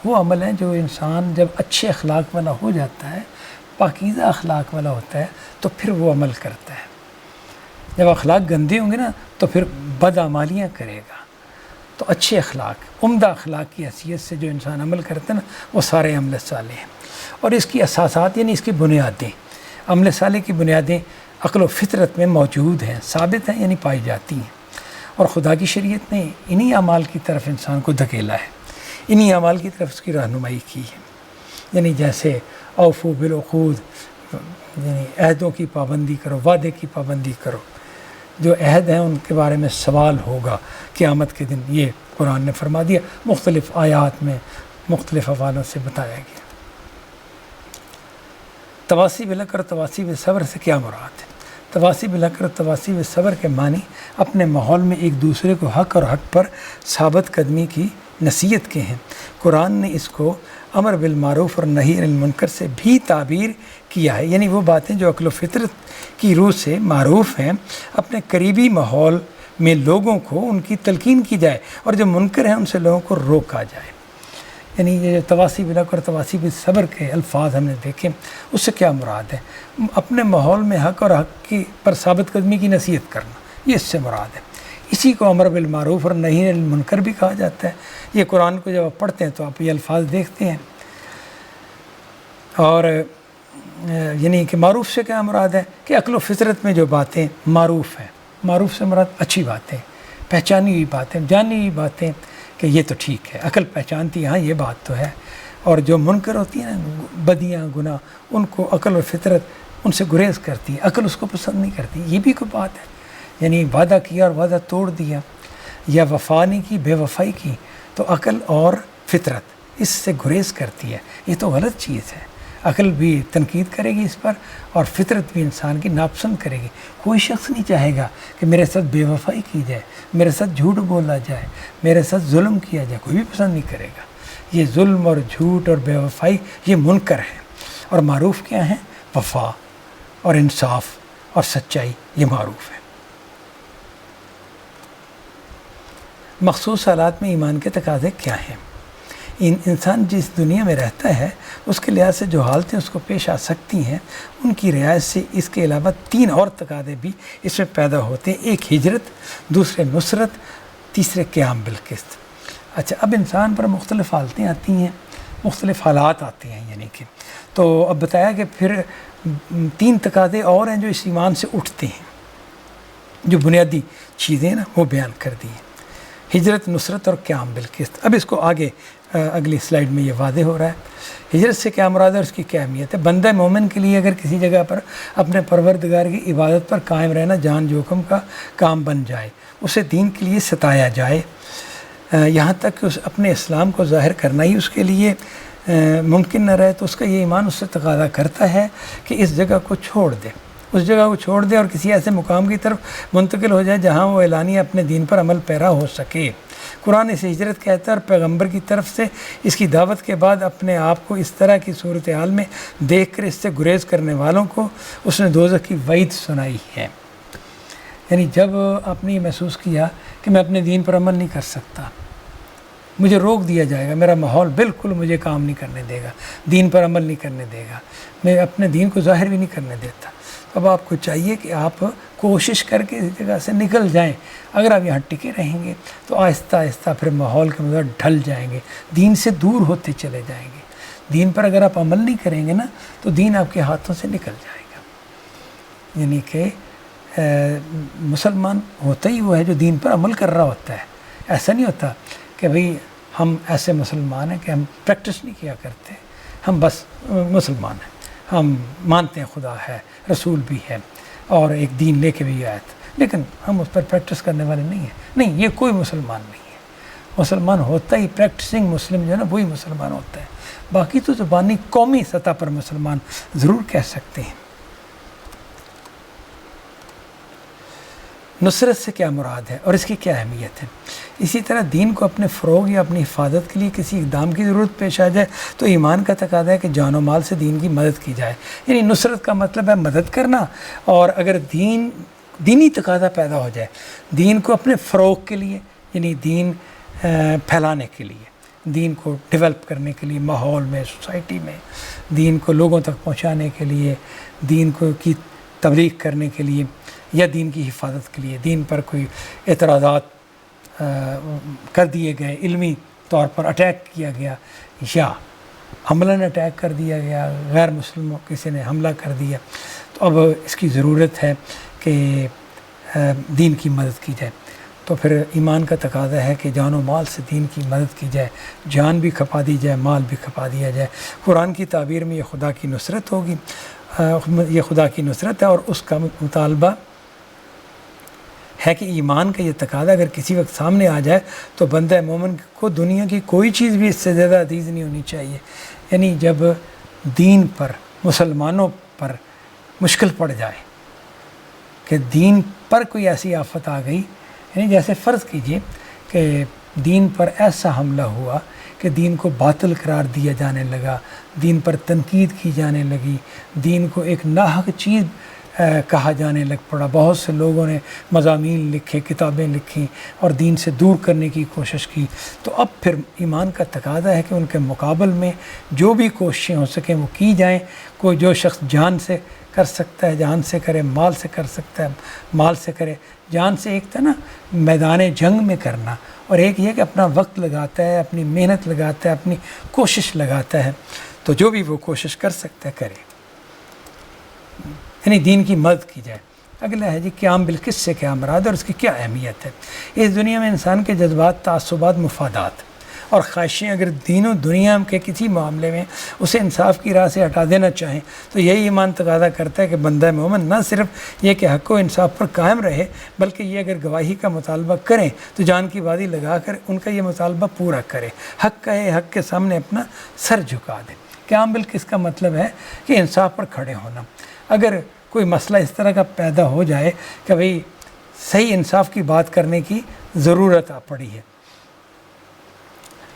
وہ عمل ہے جو انسان جب اچھے اخلاق والا ہو جاتا ہے، پاکیزہ اخلاق والا ہوتا ہے، تو پھر وہ عمل کرتا ہے۔ جب اخلاق گندے ہوں گے نا تو پھر بدعمالیاں کرے گا۔ تو اچھے اخلاق، عمدہ اخلاق کی حیثیت سے جو انسان عمل کرتا ہے نا وہ سارے عمل صالح ہیں۔ اور اس کی اساسات یعنی اس کی بنیادیں، عمل صالح کی بنیادیں عقل و فطرت میں موجود ہیں، ثابت ہیں، یعنی پائی جاتی ہیں، اور خدا کی شریعت نے انہی اعمال کی طرف انسان کو دھکیلا ہے، انہی اعمال کی طرف اس کی رہنمائی کی ہے۔ یعنی جیسے اوفو بالعقود، یعنی عہدوں کی پابندی کرو، وعدے کی پابندی کرو، جو عہد ہیں ان کے بارے میں سوال ہوگا قیامت کے دن، یہ قرآن نے فرما دیا۔ مختلف آیات میں مختلف حوالوں سے بتایا گیا۔ تواصی بالحق اور تواصی بالصبر سے کیا مراد ہے؟ تواصی بالحق اور تواصی بالصبر کے معنی اپنے ماحول میں ایک دوسرے کو حق اور حق پر ثابت قدمی کی نصیحت کے ہیں۔ قرآن نے اس کو امر بالمعروف اور نہی عن المنکر سے بھی تعبیر کیا ہے، یعنی وہ باتیں جو عقل و فطرت کی روح سے معروف ہیں اپنے قریبی ماحول میں لوگوں کو ان کی تلقین کی جائے، اور جو منکر ہیں ان سے لوگوں کو روکا جائے۔ یعنی یہ تواصی بالحق اور تواصی بالصبر کے الفاظ ہم نے دیکھے، اس سے کیا مراد ہے؟ اپنے ماحول میں حق اور حق کی پر ثابت قدمی کی نصیحت کرنا، یہ اس سے مراد ہے۔ اسی کو امر بالمعروف اور نہی عن المنکر بھی کہا جاتا ہے۔ یہ قرآن کو جب آپ پڑھتے ہیں تو آپ یہ الفاظ دیکھتے ہیں۔ اور یعنی کہ معروف سے کیا مراد ہے کہ عقل و فطرت میں جو باتیں معروف ہیں، معروف سے مراد اچھی باتیں، پہچانی ہوئی باتیں، جانی ہوئی باتیں کہ یہ تو ٹھیک ہے، عقل پہچانتی ہے ہاں یہ بات تو ہے۔ اور جو منکر ہوتی ہیں نا، بدیاں، گناہ، ان کو عقل اور فطرت ان سے گریز کرتی ہے، عقل اس کو پسند نہیں کرتی۔ یہ بھی کوئی بات ہے، یعنی وعدہ کیا اور وعدہ توڑ دیا، یا وفا نہیں کی، بے وفائی کی، تو عقل اور فطرت اس سے گریز کرتی ہے۔ یہ تو غلط چیز ہے، عقل بھی تنقید کرے گی اس پر، اور فطرت بھی انسان کی ناپسند کرے گی۔ کوئی شخص نہیں چاہے گا کہ میرے ساتھ بے وفائی کی جائے، میرے ساتھ جھوٹ بولا جائے، میرے ساتھ ظلم کیا جائے، کوئی بھی پسند نہیں کرے گا۔ یہ ظلم اور جھوٹ اور بے وفائی یہ منکر ہیں، اور معروف کیا ہیں؟ وفا اور انصاف اور سچائی، یہ معروف ہے۔ مخصوص حالات میں ایمان کے تقاضے کیا ہیں؟ انسان جس دنیا میں رہتا ہے اس کے لحاظ سے جو حالتیں اس کو پیش آ سکتی ہیں ان کی رعایت سے اس کے علاوہ 3 اور تقاضے بھی اس میں پیدا ہوتے ہیں۔ ایک ہجرت، دوسرے نصرت، تیسرے قیام بالقسط۔ اچھا، اب انسان پر مختلف حالتیں آتی ہیں، مختلف حالات آتے ہیں، یعنی کہ تو اب بتایا کہ پھر 3 تقاضے اور ہیں جو اس ایمان سے اٹھتے ہیں، جو بنیادی چیزیں نا وہ بیان کر دی ہیں، ہجرت، نصرت اور قیام بالقسط۔ اب اس کو آگے اگلی سلائیڈ میں یہ واضح ہو رہا ہے۔ ہجرت سے کیا مراد ہے اور اس کی کیا اہمیت ہے؟ بندہ مومن کے لیے اگر کسی جگہ پر اپنے پروردگار کی عبادت پر قائم رہنا جان جوخم کا کام بن جائے، اسے دین کے لیے ستایا جائے، یہاں تک کہ اپنے اسلام کو ظاہر کرنا ہی اس کے لیے ممکن نہ رہے، تو اس کا یہ ایمان اس سے تقاضا کرتا ہے کہ اس جگہ کو چھوڑ دے، اس جگہ کو چھوڑ دے اور کسی ایسے مقام کی طرف منتقل ہو جائے جہاں وہ اعلانیہ اپنے دین پر عمل پیرا ہو سکے۔ قرآن اسے ہجرت کہتا ہے، اور پیغمبر کی طرف سے اس کی دعوت کے بعد اپنے آپ کو اس طرح کی صورتحال میں دیکھ کر اس سے گریز کرنے والوں کو اس نے دوزخ کی وعید سنائی ہے۔ یعنی جب آپ نے یہ محسوس کیا کہ میں اپنے دین پر عمل نہیں کر سکتا، مجھے روک دیا جائے گا، میرا ماحول بالکل مجھے کام نہیں کرنے دے گا، دین پر عمل نہیں کرنے دے گا، میں اپنے دین کو ظاہر بھی نہیں کرنے دیتا، اب آپ کو چاہیے کہ آپ کوشش کر کے اس جگہ سے نکل جائیں۔ اگر آپ یہاں ٹکے رہیں گے تو آہستہ آہستہ پھر ماحول کے مطابق ڈھل جائیں گے، دین سے دور ہوتے چلے جائیں گے۔ دین پر اگر آپ عمل نہیں کریں گے نا تو دین آپ کے ہاتھوں سے نکل جائے گا۔ یعنی کہ مسلمان ہوتا ہی وہ ہے جو دین پر عمل کر رہا ہوتا ہے۔ ایسا نہیں ہوتا کہ بھئی ہم ایسے مسلمان ہیں کہ ہم پریکٹس نہیں کیا کرتے، ہم بس مسلمان ہیں، ہم مانتے ہیں خدا ہے، رسول بھی ہے اور ایک دین لے کے بھی آئے تھے، لیکن ہم اس پر پریکٹس کرنے والے نہیں ہیں۔ نہیں، یہ کوئی مسلمان نہیں ہے۔ مسلمان ہوتا ہی پریکٹسنگ مسلم جو ہے نا وہی مسلمان ہوتا ہے، باقی تو زبانی قومی سطح پر مسلمان ضرور کہہ سکتے ہیں۔ نصرت سے کیا مراد ہے اور اس کی کیا اہمیت ہے؟ اسی طرح دین کو اپنے فروغ یا اپنی حفاظت کے لیے کسی اقدام کی ضرورت پیش آ جائے تو ایمان کا تقاضا ہے کہ جان و مال سے دین کی مدد کی جائے۔ یعنی نصرت کا مطلب ہے مدد کرنا، اور اگر دینی تقاضا پیدا ہو جائے دین کو اپنے فروغ کے لیے، یعنی دین پھیلانے کے لیے، دین کو ڈیولپ کرنے کے لیے ماحول میں، سوسائٹی میں، دین کو لوگوں تک پہنچانے کے لیے، دین کو کی تبلیغ کرنے کے لیے، یا دین کی حفاظت کے لیے، دین پر کوئی اعتراضات کر دیے گئے، علمی طور پر اٹیک کیا گیا یا عملاً اٹیک کر دیا گیا، غیر مسلموں کسی نے حملہ کر دیا، تو اب اس کی ضرورت ہے کہ دین کی مدد کی جائے۔ تو پھر ایمان کا تقاضا ہے کہ جان و مال سے دین کی مدد کی جائے، جان بھی کھپا دی جائے، مال بھی کھپا دیا جائے۔ قرآن کی تعبیر میں یہ خدا کی نصرت ہوگی، یہ خدا کی نصرت ہے، اور اس کا مطالبہ ہے کہ ایمان کا یہ تقاضا اگر کسی وقت سامنے آ جائے تو بندہ مومن کو دنیا کی کوئی چیز بھی اس سے زیادہ عزیز نہیں ہونی چاہیے. یعنی جب دین پر مسلمانوں پر مشکل پڑ جائے کہ دین پر کوئی ایسی آفت آ گئی، یعنی جیسے فرض کیجئے کہ دین پر ایسا حملہ ہوا کہ دین کو باطل قرار دیا جانے لگا، دین پر تنقید کی جانے لگی، دین کو ایک ناحق چیز کہا جانے لگ پڑا، بہت سے لوگوں نے مضامین لکھے، کتابیں لکھیں اور دین سے دور کرنے کی کوشش کی، تو اب پھر ایمان کا تقاضا ہے کہ ان کے مقابل میں جو بھی کوششیں ہو سکیں وہ کی جائیں. کوئی جو شخص جان سے کر سکتا ہے جان سے کرے، مال سے کر سکتا ہے مال سے کرے. جان سے ایک تھا نا میدان جنگ میں کرنا، اور ایک یہ کہ اپنا وقت لگاتا ہے، اپنی محنت لگاتا ہے، اپنی کوشش لگاتا ہے. تو جو بھی وہ کوشش کر سکتا ہے کرے، یعنی دین کی مدد کی جائے. اگلا ہے جی قیام بالقسط سے کیا مراد ہے اور اس کی کیا اہمیت ہے. اس دنیا میں انسان کے جذبات، تعصبات، مفادات اور خواہشیں اگر دینوں دنیا کے کسی معاملے میں اسے انصاف کی راہ سے ہٹا دینا چاہیں تو یہی ایمان تقاضا کرتا ہے کہ بندہ مومن نہ صرف یہ کہ حق و انصاف پر قائم رہے، بلکہ یہ اگر گواہی کا مطالبہ کریں تو جان کی بازی لگا کر ان کا یہ مطالبہ پورا کرے، حق کہے، حق کے سامنے اپنا سر جھکا دے. قیام بالقسط کا مطلب ہے کہ انصاف پر کھڑے ہونا. اگر کوئی مسئلہ اس طرح کا پیدا ہو جائے کہ بھئی صحیح انصاف کی بات کرنے کی ضرورت آ پڑی ہے،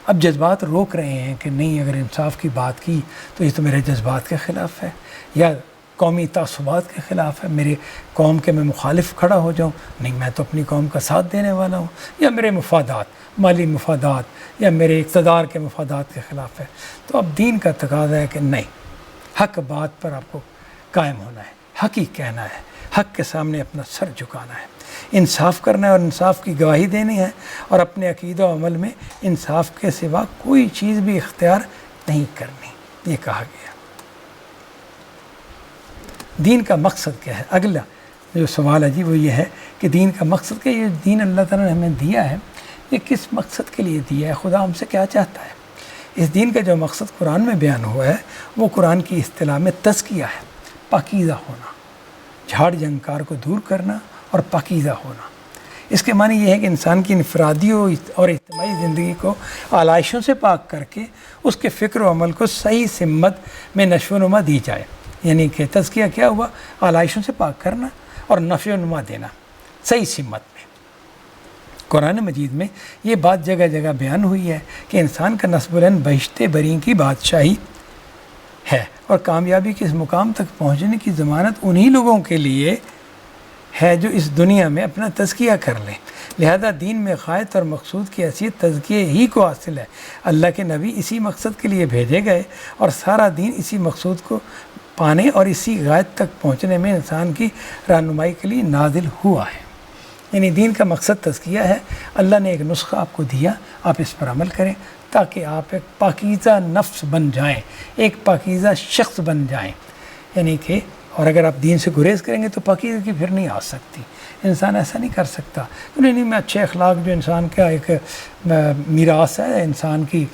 اب جذبات روک رہے ہیں کہ نہیں اگر انصاف کی بات کی تو یہ تو میرے جذبات کے خلاف ہے، یا قومی تعصبات کے خلاف ہے، میرے قوم کے میں مخالف کھڑا ہو جاؤں، نہیں میں تو اپنی قوم کا ساتھ دینے والا ہوں، یا میرے مفادات، مالی مفادات یا میرے اقتدار کے مفادات کے خلاف ہے. تو اب دین کا تقاضا ہے کہ نہیں، حق بات پر آپ کو قائم ہونا ہے، حق ہی کہنا ہے، حق کے سامنے اپنا سر جھکانا ہے، انصاف کرنا ہے اور انصاف کی گواہی دینی ہے، اور اپنے عقیدہ و عمل میں انصاف کے سوا کوئی چیز بھی اختیار نہیں کرنی، یہ کہا گیا. دین کا مقصد کیا ہے؟ اگلا جو سوال ہے جی وہ یہ ہے کہ دین کا مقصد کیا ہے؟ یہ دین اللہ تعالیٰ نے ہمیں دیا ہے، یہ کس مقصد کے لیے دیا ہے؟ خدا ہم سے کیا چاہتا ہے؟ اس دین کا جو مقصد قرآن میں بیان ہوا ہے وہ قرآن کی اصطلاح میں تزکیہ ہے، پاکیزہ ہونا، جھاڑ جھنکار کو دور کرنا اور پاکیزہ ہونا. اس کے معنی یہ ہے کہ انسان کی انفرادی اور اجتماعی زندگی کو آلائشوں سے پاک کر کے اس کے فکر و عمل کو صحیح سمت میں نشو و نما دی جائے. یعنی کہ تزکیہ کیا ہوا؟ آلائشوں سے پاک کرنا اور نشو و نما دینا صحیح سمت میں. قرآن مجید میں یہ بات جگہ جگہ بیان ہوئی ہے کہ انسان کا نسب العین بہشت بریں کی بادشاہی ہے، اور کامیابی کے اس مقام تک پہنچنے کی ضمانت انہی لوگوں کے لیے ہے جو اس دنیا میں اپنا تزکیہ کر لیں. لہذا دین میں غایت اور مقصود کی حیثیت تزکیے ہی کو حاصل ہے. اللہ کے نبی اسی مقصد کے لیے بھیجے گئے اور سارا دین اسی مقصود کو پانے اور اسی غایت تک پہنچنے میں انسان کی رہنمائی کے لیے نازل ہوا ہے. یعنی دین کا مقصد تزکیہ ہے. اللہ نے ایک نسخہ آپ کو دیا، آپ اس پر عمل کریں تاکہ آپ ایک پاکیزہ نفس بن جائیں، ایک پاکیزہ شخص بن جائیں. یعنی کہ اور اگر آپ دین سے گریز کریں گے تو پاکیزہ کی پھر نہیں آ سکتی. انسان ایسا نہیں کر سکتا نہیں میں اچھے اخلاق جو انسان کا ایک میراث ہے انسان کی،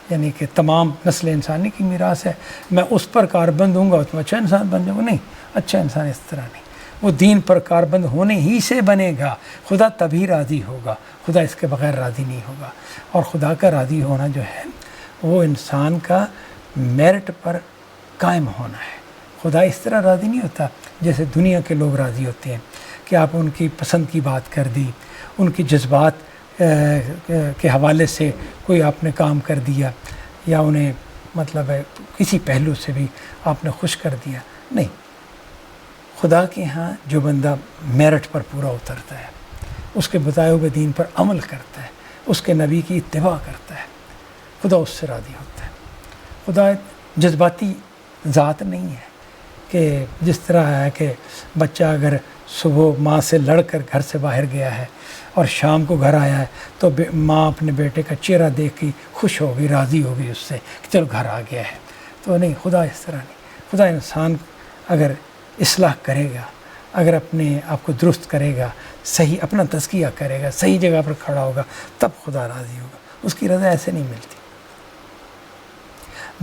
یعنی کہ تمام نسل انسانی کی میراث ہے، میں اس پر کاربند ہوں گا تو میں اچھا انسان بن جاؤں گا. نہیں، اچھا انسان اس طرح نہیں، وہ دین پر کاربند ہونے ہی سے بنے گا. خدا تبھی راضی ہوگا، خدا اس کے بغیر راضی نہیں ہوگا. اور خدا کا راضی ہونا جو ہے وہ انسان کا میرٹ پر قائم ہونا ہے. خدا اس طرح راضی نہیں ہوتا جیسے دنیا کے لوگ راضی ہوتے ہیں کہ آپ ان کی پسند کی بات کر دی، ان کی جذبات کے حوالے سے کوئی آپ نے کام کر دیا، یا انہیں مطلب ہے کسی پہلو سے بھی آپ نے خوش کر دیا. نہیں، خدا کے ہاں جو بندہ میرٹ پر پورا اترتا ہے، اس کے بتائے ہوئے دین پر عمل کرتا ہے، اس کے نبی کی اتباع کرتا ہے، خدا اس سے راضی ہوتا ہے. خدا جذباتی ذات نہیں ہے کہ جس طرح ہے کہ بچہ اگر صبح ماں سے لڑ کر گھر سے باہر گیا ہے اور شام کو گھر آیا ہے تو ماں اپنے بیٹے کا چہرہ دیکھ کے خوش ہو گئی، راضی ہو گئی اس سے کہ چلو گھر آ گیا ہے. تو نہیں، خدا اس طرح نہیں. خدا انسان اگر اصلاح کرے گا، اگر اپنے آپ کو درست کرے گا، صحیح اپنا تزکیہ کرے گا، صحیح جگہ پر کھڑا ہوگا، تب خدا راضی ہوگا. اس کی رضا ایسے نہیں ملتی.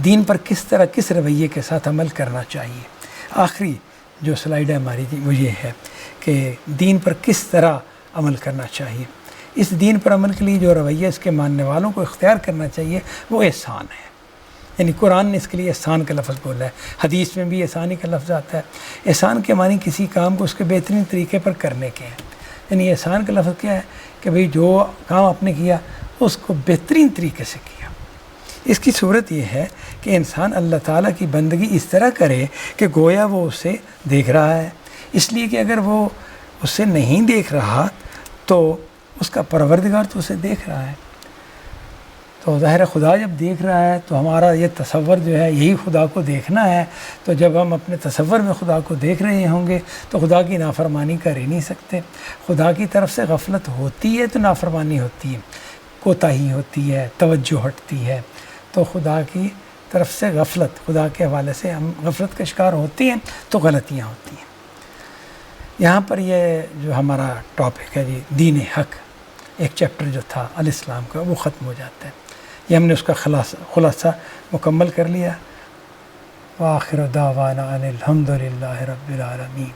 دین پر کس طرح کس رویے کے ساتھ عمل کرنا چاہیے. آخری جو سلائیڈ ہے ہماری وہ یہ ہے کہ دین پر کس طرح عمل کرنا چاہیے۔ اس دین پر عمل کے لیے جو رویہ اس کے ماننے والوں کو اختیار کرنا چاہیے وہ احسان ہے، یعنی قرآن نے اس کے لیے احسان کا لفظ بولا ہے، حدیث میں بھی احسانی کا لفظ آتا ہے۔ احسان کے معنی کسی کام کو اس کے بہترین طریقے پر کرنے کے ہیں، یعنی احسان کا لفظ کیا ہے کہ بھئی جو کام آپ نے کیا اس کو بہترین طریقے سے کیا۔ اس کی صورت یہ ہے کہ انسان اللہ تعالیٰ کی بندگی اس طرح کرے کہ گویا وہ اسے دیکھ رہا ہے، اس لیے کہ اگر وہ اسے نہیں دیکھ رہا تو اس کا پروردگار تو اسے دیکھ رہا ہے۔ تو ظاہر خدا جب دیکھ رہا ہے تو ہمارا یہ تصور جو ہے یہی خدا کو دیکھنا ہے، تو جب ہم اپنے تصور میں خدا کو دیکھ رہے ہوں گے تو خدا کی نافرمانی کر ہی نہیں سکتے۔ خدا کی طرف سے غفلت ہوتی ہے تو نافرمانی ہوتی ہے، کوتاہی ہوتی ہے، توجہ ہٹتی ہے، تو خدا کی طرف سے غفلت، خدا کے حوالے سے ہم غفلت کا شکار ہوتی ہیں تو غلطیاں ہوتی ہیں۔ یہاں پر یہ جو ہمارا ٹاپک ہے جی دین حق، ایک چیپٹر جو تھا الاسلام کا، وہ ختم ہو جاتا ہے۔ یہ ہم نے اس کا خلاصہ مکمل کر لیا۔ وآخر دعوانا ان الحمد للہ رب العالمین۔